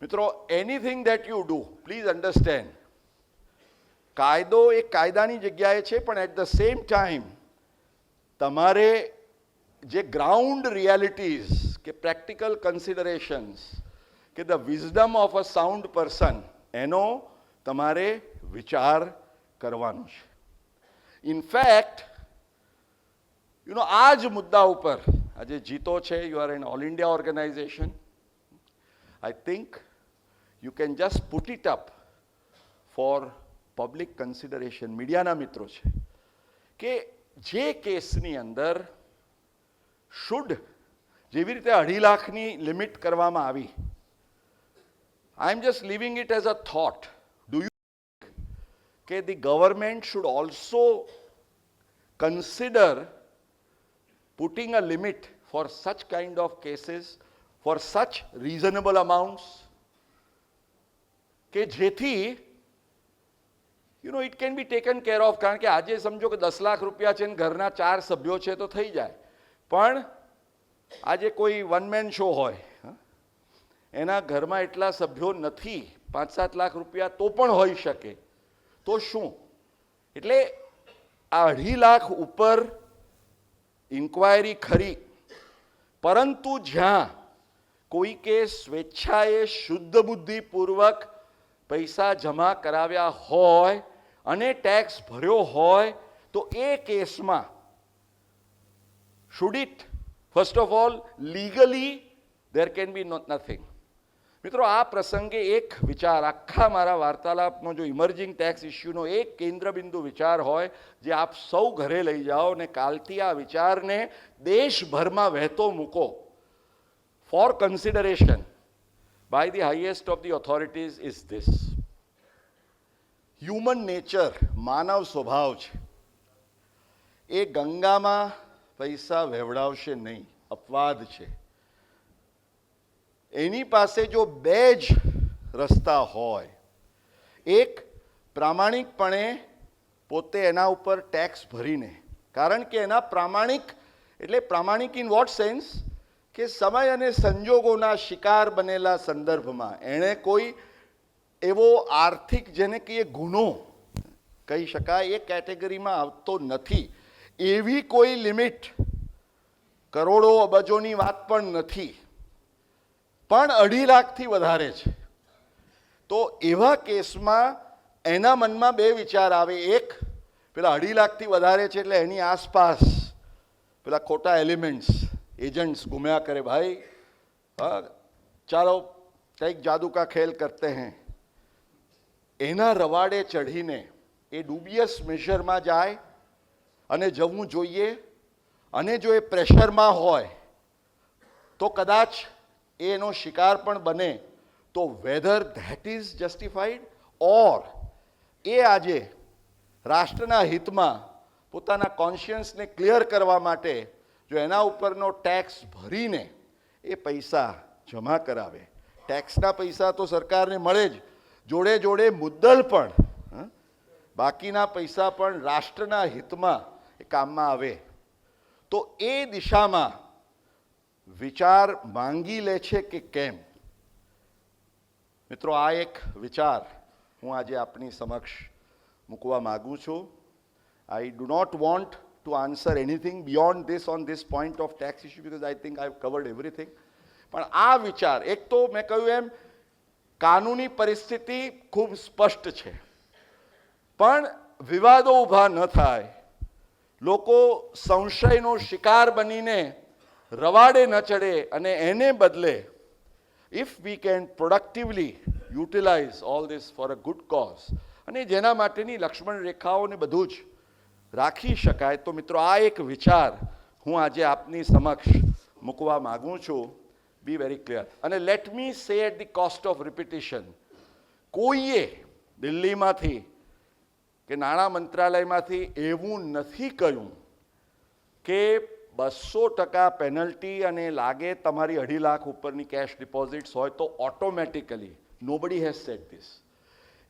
મિત્રો anything that you do, please understand, કાયદો એ કાયદાની જગ્યાએ છે, પણ એટ ધ સેમ ટાઈમ તમારે જે ગ્રાઉન્ડ રિયાલિટીઝ કે પ્રેક્ટિકલ કન્સિડરેશન્સ કે the wisdom of a sound person એનો તમારે વિચાર કરવાનો છે. ઇનફેક્ટ આ જ મુદ્દા ઉપર આજે જીતો છે, you are an all India organisation, I think you can just put it up for public consideration. મીડિયાના મિત્રો છે કે જે કેસની અંદર શુડ જેવી રીતે 2.5 લાખની લિમિટ કરવામાં આવી, I am just living it as a thought. Do you કે the government should also consider putting a limit for such kind of cases for such reasonable amounts કે જેથી it can be taken care of. કારણ કે આજે સમજો કે 10 લાખ રૂપિયા છે ને ઘરના 4 સભ્યો છે તો થઈ જાય, પણ આજે કોઈ વન મેન શો હોય, એના ઘરમાં એટલા સભ્યો નથી, 5-7 લાખ રૂપિયા તો પણ હોઈ શકે, તો શું? એટલે આ 2.5 લાખ ઉપર ઇન્ક્વાયરી ખરી, પરંતુ જ્યાં કોઈકે સ્વેચ્છાએ શુદ્ધ બુદ્ધિપૂર્વક પૈસા જમા કરાવ્યા હોય અને ટેક્સ ભર્યો હોય તો એ કેસમાં should eat first of all legally there can be nothing. મિત્રો, આ પ્રસંગે એક વિચાર, આખા મારા વાર્તાલાપનો જો ઇમર્જિંગ ટેક્સ ઇસ્યુનો એક કેન્દ્રબિંદુ વિચાર હોય જે આપ સૌ ઘરે લઈ જાઓ અને કાલથી આ વિચારને દેશભરમાં વહેતો મૂકો for consideration by the highest of the authorities is this. Human nature, માનવ સ્વભાવ છે, એ ગંગામાં પૈસા વહેવડાવશે નહીં, અપવાદ છે. એની પાસે જો 2 જ રસ્તા હોય, એક પ્રામાણિકપણે પોતે એના ઉપર ટેક્સ ભરીને, કારણ કે એના પ્રામાણિક એટલે પ્રામાણિક ઇન વોટ સેન્સ કે સમય અને સંજોગોના શિકાર બનેલા સંદર્ભમાં એણે કોઈ એવો આર્થિક, જેને કહીએ ગુનો કહી શકાય, એ કેટેગરીમાં આવતો નથી. એવી કોઈ લિમિટ કરોડો અબજોની વાત પણ નથી, પણ 2.5 લાખથી વધારે છે. તો એવા કેસમાં એના મનમાં 2 વિચાર આવે. એક, પેલા 2.5 લાખથી વધારે છે એટલે એની આસપાસ પેલા ખોટા એલિમેન્ટ્સ, એજન્ટ્સ ઘૂમ્યા કરે, ભાઈ ચાલો કંઈક જાદુ કા ખેલ કરતે हैं, એના રવાડે ચઢીને એ ડુબિયસ મેઝરમાં જાય અને જવું જોઈએ. અને જો એ પ્રેશરમાં હોય તો કદાચ એનો શિકાર પણ બને, તો વેધર ધેટ ઇઝ જસ્ટિફાઈડ ઓર એ આજે રાષ્ટ્રના હિતમાં પોતાના કોન્શિયન્સને ક્લિયર કરવા માટે જો એના ઉપરનો ટેક્સ ભરીને એ પૈસા જમા કરાવે. ટેક્સના પૈસા તો સરકારને મળે જ, જોડે જોડે મુદ્દલ પણ, બાકીના પૈસા પણ રાષ્ટ્રના હિતમાં એ કામમાં આવે, તો એ દિશામાં વિચાર માંગી લે છે કે કેમ? મિત્રો, આ એક વિચાર હું આજે આપની સમક્ષ મૂકવા માગું છું. I do not want to answer anything beyond this on this point of tax issue because I think I have covered everything. પણ આ વિચાર, એક તો મેં કહ્યું એમ કાનૂની પરિસ્થિતિ ખૂબ સ્પષ્ટ છે, પણ વિવાદો ઊભા ન થાય, લોકો સંશયનો શિકાર બનીને રવાડે ન ચડે, અને એને બદલે if we can productively utilise all this for a good cause, અને જેના માટેની લક્ષ્મણ રેખાઓને બધું જ રાખી શકાય, તો મિત્રો આ એક વિચાર હું આજે આપની સમક્ષ મૂકવા માગું છું. બી વેરી ક્લિયર. અને લેટ મી સે at the cost of repetition, કોઈએ દિલ્હીમાંથી કે નાણાં મંત્રાલયમાંથી એવું નથી કહ્યું કે 200% પેનલ્ટી અને લાગે તમારી 2.5 લાખ ઉપરની કેશ ડિપોઝિટ્સ હોય તો automatically. Nobody has said this.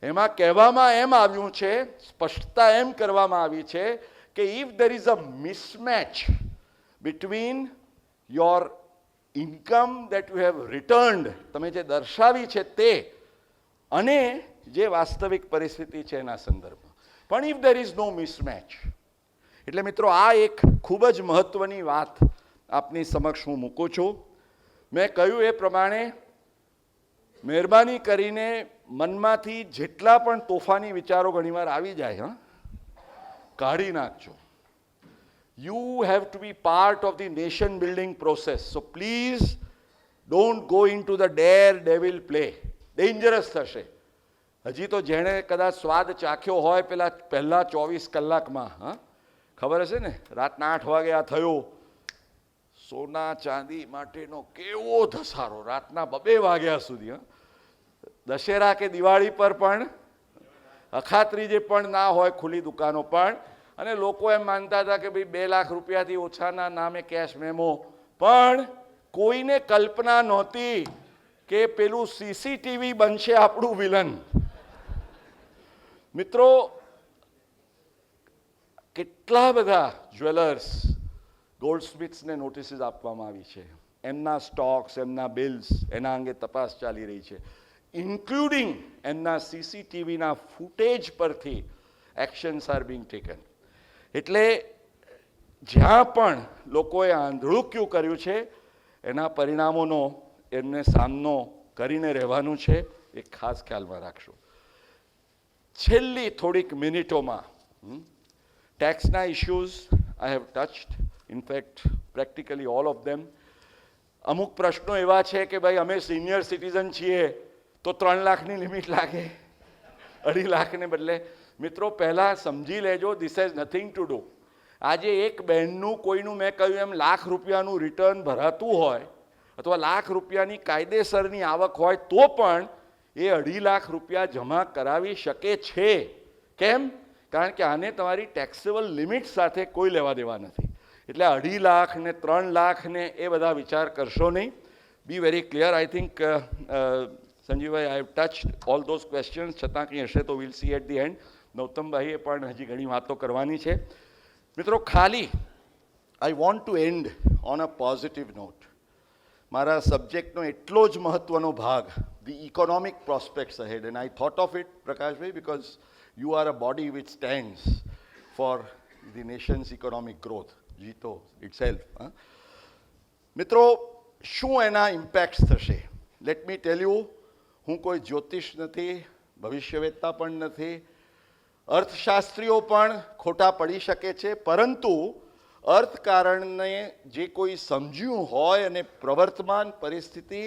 એમાં કહેવામાં એમ આવ્યું છે, સ્પષ્ટતા એમ કરવામાં આવી છે કે if there is a mismatch between your income that you have returned, તમે જે દર્શાવી છે તે, અને જે વાસ્તવિક પરિસ્થિતિ છે એના સંદર્ભમાં. પણ if there is no mismatch, એટલે મિત્રો આ એક ખૂબ જ મહત્વની વાત આપની સમક્ષ હું મૂકું છું. મેં કહ્યું એ પ્રમાણે મહેરબાની કરીને મનમાંથી જેટલા પણ તોફાની વિચારો ઘણીવાર આવી જાય, કાઢી નાખજો. You have to be part of the nation building process. So please don't go into the daredevil play. Dangerous થશે. હજી તો જેણે કદાચ સ્વાદ ચાખ્યો હોય પહેલા 24 કલાકમાં, ખબર હશે ને, રાતના 8 વાગે આ થયો, સોના ચાંદી માટેનો કેવો ધસારો રાતના 2 વાગ્યા સુધી. દશેરા કે દિવાળી પર પણ અખાત્રીજે પણ ના હોય ખુલ્લી દુકાનો પણ, અને લોકો એમ માનતા હતા કે ભાઈ 2 લાખ રૂપિયાથી ઓછાના નામે કેશ મેમો, પણ કોઈને કલ્પના નહોતી કે પેલું સીસીટીવી બનશે આપણું વિલન. મિત્રો, કેટલા બધા જ્વેલર્સ, ગોલ્ડસ્મિથ્સને નોટિસીસ આપવામાં આવી છે, એમના સ્ટોક્સ, એમના બિલ્સ, એના અંગે તપાસ ચાલી રહી છે, ઇન્ક્લુડિંગ એમના સીસીટીવીના ફૂટેજ પરથી એક્શન્સ આર બીંગ ટેકન. એટલે જ્યાં પણ લોકોએ આંધળુક્યું કર્યું છે એના પરિણામોનો એમને સામનો કરીને રહેવાનું છે, એ ખાસ ખ્યાલમાં રાખશો. છેલ્લી થોડીક મિનિટોમાં ટેક્સના issues I have touched, in fact practically all of them. અમુક પ્રશ્નો એવા છે કે ભાઈ અમે સિનિયર સિટીઝન છીએ તો 3 લાખની લિમિટ લાગે, 2.5 લાખને બદલે. મિત્રો, પહેલાં સમજી લેજો, this has nothing to do. આજે એક બહેનનું કોઈનું મેં કહ્યું એમ ₹1,00,000 રિટર્ન ભરાતું હોય અથવા ₹1,00,000ની કાયદેસરની આવક હોય તો પણ એ ₹2.5 લાખ જમા કરાવી શકે છે. કેમ? કારણ કે આને તમારી ટેક્સેબલ લિમિટ સાથે કોઈ લેવા દેવા નથી. એટલે 2.5 લાખ ને 3 લાખ ને એ બધા વિચાર કરશો નહીં. Be very clear. I think સંજીવભાઈ, I have touched all those questions. છતાં કંઈ હશે તો will see at the end. નૌતમભાઈએ પણ હજી ઘણી વાતો કરવાની છે. મિત્રો, ખાલી I want to end on a positive note. મારા સબ્જેક્ટનો એટલો જ મહત્વનો ભાગ, the economic prospects ahead, and I thought of it, પ્રકાશભાઈ, because you are a body which stands for the nation's economic growth, JITO itself. મિત્રો, શું એના ઇમ્પેક્ટ્સ થશે? Let me tell you. હું કોઈ જ્યોતિષ નથી, ભવિષ્યવેત્તા પણ નથી, અર્થશાસ્ત્રીઓ પણ ખોટા પડી શકે છે, પરંતુ અર્થકારણને જે કોઈ સમજ્યું હોય અને પ્રવર્તમાન પરિસ્થિતિ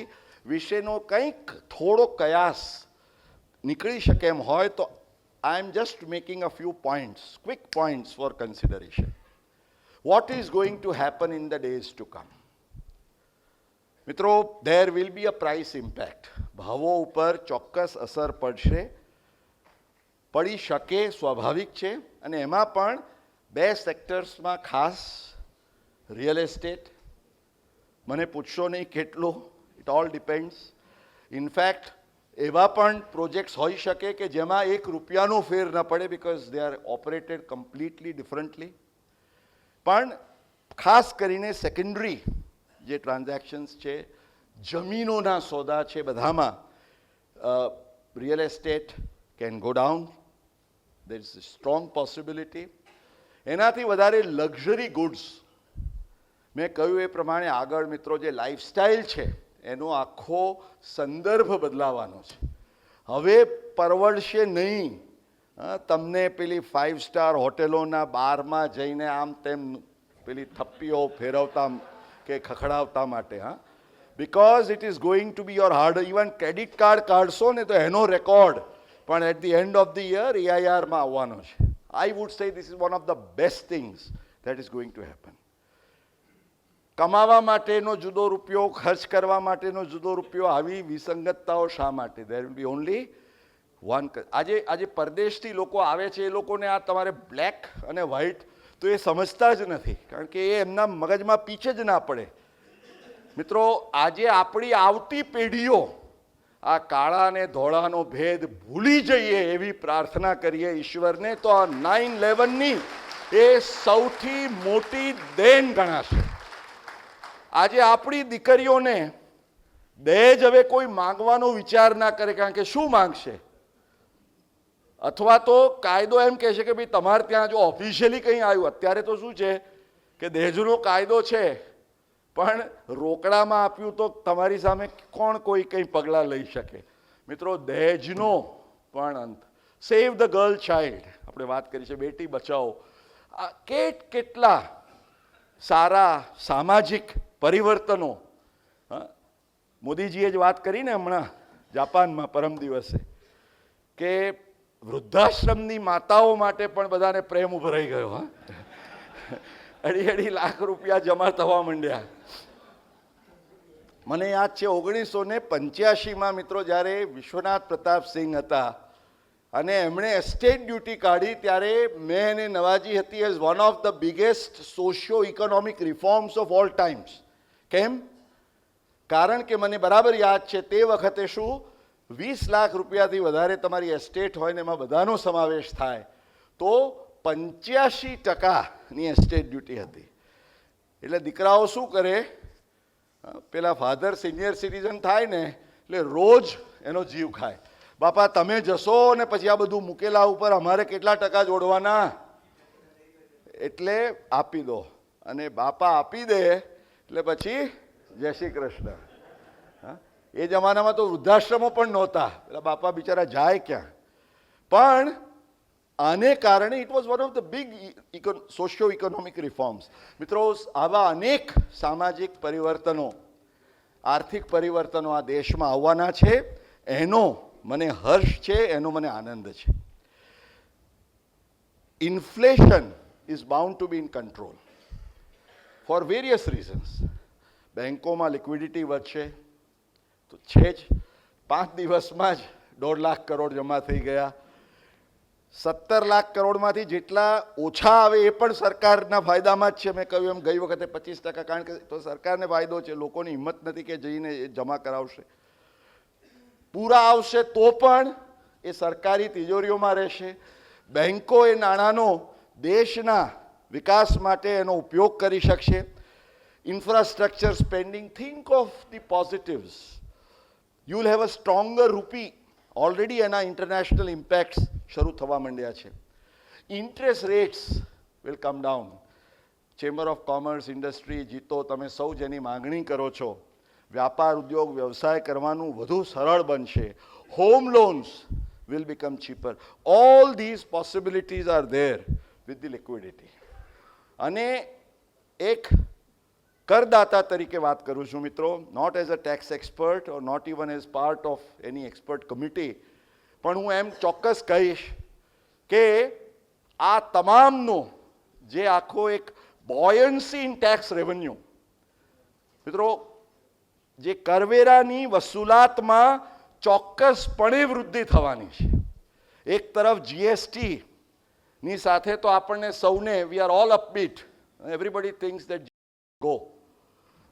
વિશેનો કંઈક થોડો કયાસ નીકળી શકે એમ હોય તો I am just making a few points, quick points for consideration. What is going to happen in the days to come? મિત્રો, there will be a price impact. ભાવો ઉપર ચોક્કસ અસર પડશે, પડી શકે, સ્વાભાવિક છે. અને એમાં પણ 2 સેક્ટર્સમાં ખાસ, રિયલ એસ્ટેટ. મને પૂછશો નહીં કેટલું, ઇટ ઓલ ડિપેન્ડ્સ. ઇનફેક્ટ એવા પણ પ્રોજેક્ટ્સ હોઈ શકે કે જેમાં ₹1નો ફેર ન પડે, because they are operated completely differently. પણ ખાસ કરીને સેકન્ડરી જે ટ્રાન્ઝેક્શન્સ છે, જમીનોના સોદા છે, બધામાં real estate can go down. there is a strong possibility. એનાથી વધારે લક્ઝરી ગુડ્સ, મેં કહ્યું એ પ્રમાણે આગળ મિત્રો, જે લાઈફસ્ટાઈલ છે એનો આખો સંદર્ભ બદલાવાનો છે. હવે પરવડશે નહીં તમને પેલી 5 સ્ટાર હોટેલોના બારમાં જઈને આમ તેમ પેલી થપ્પીઓ ફેરવતા કે ખખડાવતા માટે. Because it is going to be your hard. Even credit card કાઢશો ને તો એનો રેકોર્ડ પણ at the end of the year EIRમાં આવવાનો છે. I would say this is one of the best things that is going to happen. કમાવા માટેનો જુદો રૂપિયો, ખર્ચ કરવા માટેનો જુદો રૂપિયો, આવી વિસંગતતાઓ શા માટે? There will be only one. આજે પરદેશથી લોકો આવે છે, એ લોકોને આ તમારે બ્લેક અને વ્હાઇટ તો એ સમજતા જ નથી, કારણ કે એ એમના મગજમાં પીછે જ ના પડે. મિત્રો, આજે આપણી આવતી પેઢીઓ આ કાળા અને ધોળાનો ભેદ ભૂલી જઈએ એવી પ્રાર્થના કરીએ ઈશ્વરને, તો આ 9/11ની એ સૌથી મોટી દેન ગણાશે. આજે આપણી દીકરીઓને દહેજ હવે કોઈ માંગવાનો વિચાર ના કરે, કારણ કે શું માંગશે? અથવા તો કાયદો એમ કહે છે કે ભાઈ તમારે ત્યાં જો ઓફિશિયલી કંઈ આવ્યું, અત્યારે તો શું છે કે દહેજનો કાયદો છે, પણ રોકડામાં આપ્યું તો તમારી સામે કોણ કોઈ કંઈ પગલાં લઈ શકે? મિત્રો, દહેજનો પણ અંત, સેવ ધ ગર્લ ચાઇલ્ડ, આપણે વાત કરી છે, બેટી બચાવો, આ કેટલા સારા સામાજિક પરિવર્તનો. મોદીજીએ જ વાત કરી ને હમણાં જાપાનમાં પરમ દિવસે, કે વૃદ્ધાશ્રમની માતાઓ માટે પણ બધાને પ્રેમ ઉભરાઈ ગયો. અઢી લાખ રૂપિયા જમા થવા માંડ્યા. મને યાદ છે 1985માં મિત્રો, જ્યારે વિશ્વનાથ પ્રતાપ સિંહ હતા અને એમણે એસ્ટેટ ડ્યુટી કાઢી, ત્યારે મેં એને નવાજી હતી as one of the biggest socio economic reforms of all times. કેમ? કારણ કે મને બરાબર યાદ છે તે વખતે શું 20 લાખ રૂપિયાથી વધારે તમારી એસ્ટેટ હોય ને એમાં બધાનો સમાવેશ થાય તો 85%ની એસ્ટેટ ડ્યુટી હતી. એટલે દીકરાઓ શું કરે, પેલા ફાધર સિનિયર સિટીઝન થાય ને એટલે રોજ એનો જીવ ખાય. બાપા તમે જશો ને પછી આ બધું મૂકેલા ઉપર અમારે કેટલા ટકા જોડવાના, એટલે આપી દો. અને બાપા આપી દે એટલે પછી જય શ્રી કૃષ્ણ. એ જમાનામાં તો વૃદ્ધાશ્રમો પણ નહોતા, એટલે બાપા બિચારા જાય ક્યાં? પણ આને કારણે it was one of the big socio economic reforms. મિત્રો, આવા અનેક સામાજિક પરિવર્તનો, આર્થિક પરિવર્તનો આ દેશમાં આવવાના છે. એનો મને હર્ષ છે, એનો મને આનંદ છે. Inflation is bound two B in control four various reasons. બેંકોમાં લિક્વિડિટી વધશે તો છે જ. 5 દિવસમાં જ 1.5 લાખ કરોડ જમા થઈ ગયા. 17 લાખ કરોડમાંથી જેટલા ઓછા આવે એ પણ સરકારના ફાયદામાં જ છે. મેં કહ્યું એમ ગઈ વખતે 25%, કારણ કે તો સરકારને ફાયદો છે, લોકોની હિંમત નથી કે જઈને એ જમા કરાવશે. પૂરા આવશે તો પણ એ સરકારી તિજોરીઓમાં રહેશે. બેંકો એ નાણાંનો દેશના વિકાસ માટે એનો ઉપયોગ કરી શકશે. Infrastructure spending, think of the positives. You will have a stronger rupee. Already એના ઇન્ટરનેશનલ ઇમ્પેક્ટ્સ શરૂ થવા માંડ્યા છે. Interest rates will come down. Chamber of commerce, industry, JITO, તમે સૌ જેની માંગણી કરો છો, વ્યાપાર ઉદ્યોગ વ્યવસાય કરવાનું વધુ સરળ બનશે. Home loans will become cheaper. All these possibilities are there with the liquidity. અને એક કરદાતા તરીકે વાત કરું છું મિત્રો, not as a tax expert or not even as part of any expert committee, પણ હું એમ ચોક્કસ કહીશ કે આ તમામનો જે આખો એક બોયન્સી ઇન ટેક્સ રેવન્યુ, મિત્રો, જે કરવેરાની વસૂલાતમાં ચોક્કસપણે વૃદ્ધિ થવાની છે. એક તરફ જીએસટીની સાથે તો આપણને સૌને we are all અપબીટ, everybody thinks that go,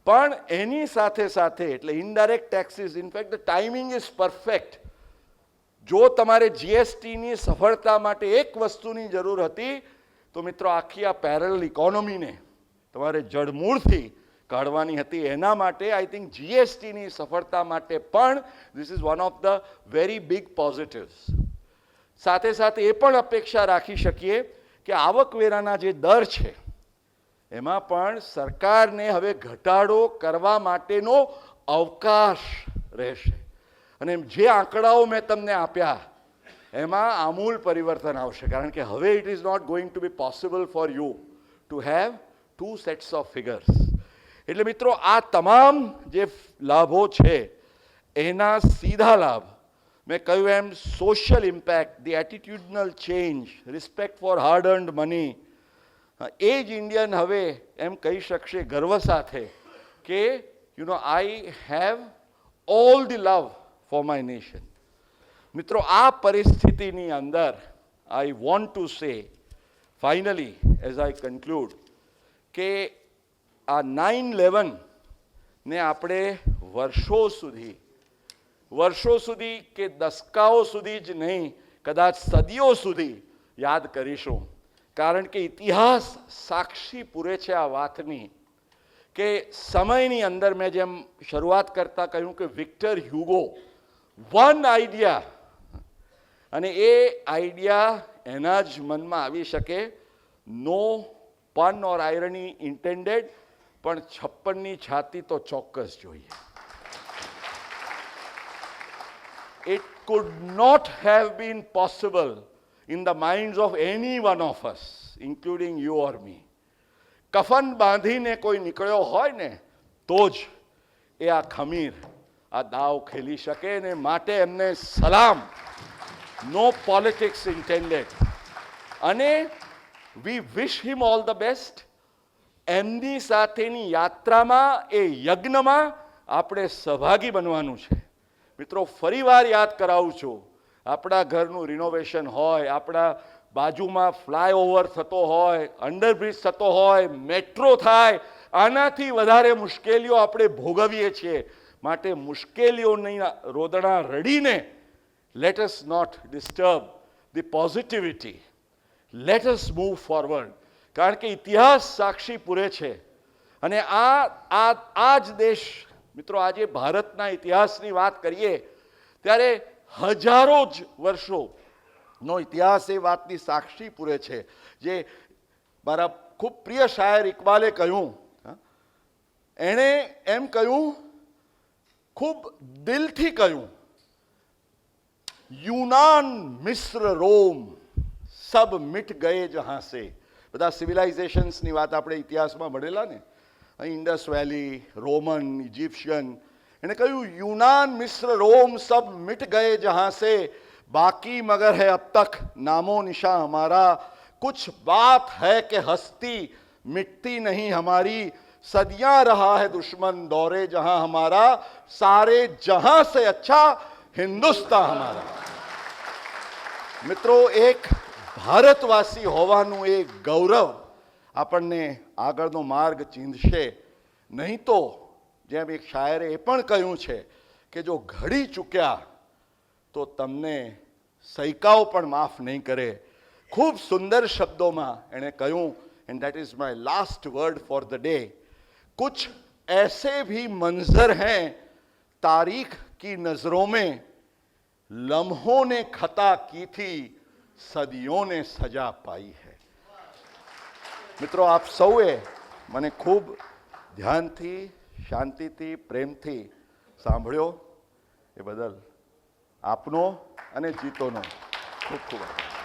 પણ એની સાથે સાથે એટલે indirect taxes, in fact the timing is perfect. જો તમારે જીએસટીની સફળતા માટે એક વસ્તુની જરૂર હતી તો મિત્રો આખી આ પેરેલલ ઇકોનોમીને તમારે જડમૂળથી કાઢવાની હતી. એના માટે આઈ થિંક જીએસટીની સફળતા માટે પણ this is one of the very big positives. સાથે સાથે એ પણ અપેક્ષા રાખી શકીએ કે આવકવેરાના જે દર છે એમાં પણ સરકારને હવે ઘટાડો કરવા માટેનો અવકાશ રહેશે. અને જે આંકડાઓ મેં તમને આપ્યા એમાં આમૂલ પરિવર્તન આવશે, કારણ કે હવે it is not going to be possible for you to have 2 sets of figures. એટલે મિત્રો, આ તમામ જે લાભો છે એના સીધા લાભ, મેં કહ્યું એમ, social impact, the attitudinal change, respect for hard earned money, એ જ ઇન્ડિયન હવે એમ કહી શકશે ગર્વ સાથે કે you know I have all the love for my nation. મિત્રો, આ પરિસ્થિતિની અંદર I want to say finally as I conclude કે આ 9/11 ને આપણે વર્ષો સુધી કે દસકાઓ સુધી જ નહીં, કદાચ સદીઓ સુધી યાદ કરીશું. કારણ કે ઇતિહાસ સાક્ષી પૂરે છે આ વાતની કે સમયની અંદર મેં જેમ શરૂઆત કરતા કહ્યું કે વિક્ટર હ્યુગો, વન આઈડિયા, અને એ આઈડિયા એના જ મનમાં આવી શકે, નો પન ઓર આયરની ઇન્ટેન્ડેડ, પણ 56ની છાતી તો ચોક્કસ જોઈએ. It could not have been possible in the minds of any one of us, including you or me. કફન બાંધીને કોઈ નીકળ્યો હોય ને તો જ એ આ ખમીર આ દાવ ખેલી શકે ને માટે એમને સલામ. નો પોલિટિક્સ ઇન્ટેન્ડેડ. અને વી વિશ હિમ ઓલ ધ બેસ્ટ. એમની સાથેની યાત્રામાં એ યજ્ઞમાં આપણે સહભાગી બનવાનું છે. મિત્રો ફરીવાર યાદ કરાવું છું, આપણા ઘરનું રિનોવેશન હોય, આપણા બાજુમાં ફ્લાયઓવર થતો હોય, અંડરબ્રિજ થતો હોય, મેટ્રો થાય, આનાથી વધારે મુશ્કેલીઓ આપણે ભોગવીએ છીએ. માટે મુશ્કેલીઓની રોદણા રડીને let us not disturb the positivity. Let us move forward. કારણ કે ઇતિહાસ સાક્ષી પૂરે છે. અને આ જ દેશ, મિત્રો આજે ભારતના ઇતિહાસની વાત કરીએ ત્યારે હજારો જ વર્ષોનો ઇતિહાસ એ વાતની સાક્ષી પૂરે છે. જે મારા ખૂબ પ્રિય શાયર ઇકબાલે કહ્યું, એણે એમ કહ્યું, ખૂબ દિલથી કહ્યું, યુનાન મિસ્ર રોમ સબ મિટ ગયે જહાં સે. બધા સિવિલાઇઝેશન્સની વાત આપણે ઇતિહાસમાં મળેલા ને, ઇન્ડસ વેલી, રોમન, ઇજિપ્શિયન. એણે કહ્યું यूनान मिस्र रोम सब मिट गए जहां से, बाकी मगर है अब तक नामो निशा हमारा. कुछ बात है कि हस्ती मिटती नहीं हमारी, सदियां रहा है दुश्मन दौरे जहां हमारा, सारे जहां से अच्छा हिंदुस्तान हमारा. મિત્રો એક ભારતવાસી હોવાનું એ ગૌરવ આપણને આગળનો માર્ગ ચીંધશે. નહીં તો જેમ એક શાયરે એ પણ કહ્યું છે કે જો ઘડી ચૂક્યા તો તમને સૈકાઓ પણ માફ નહીં કરે. ખૂબ સુંદર શબ્દોમાં એણે કહ્યું, and that is my last word for the day, कुछ ऐसे भी मंजर हैं तारीख की नजरों में, लम्हों ने खता की थी सदियों ने सजा पाई है. મિત્રો આપ સૌએ મને ખૂબ ધ્યાનથી, શાંતિથી, પ્રેમથી સાંભળ્યો એ બદલ આપનો અને જીતોનો ખૂબ ખૂબ આભાર.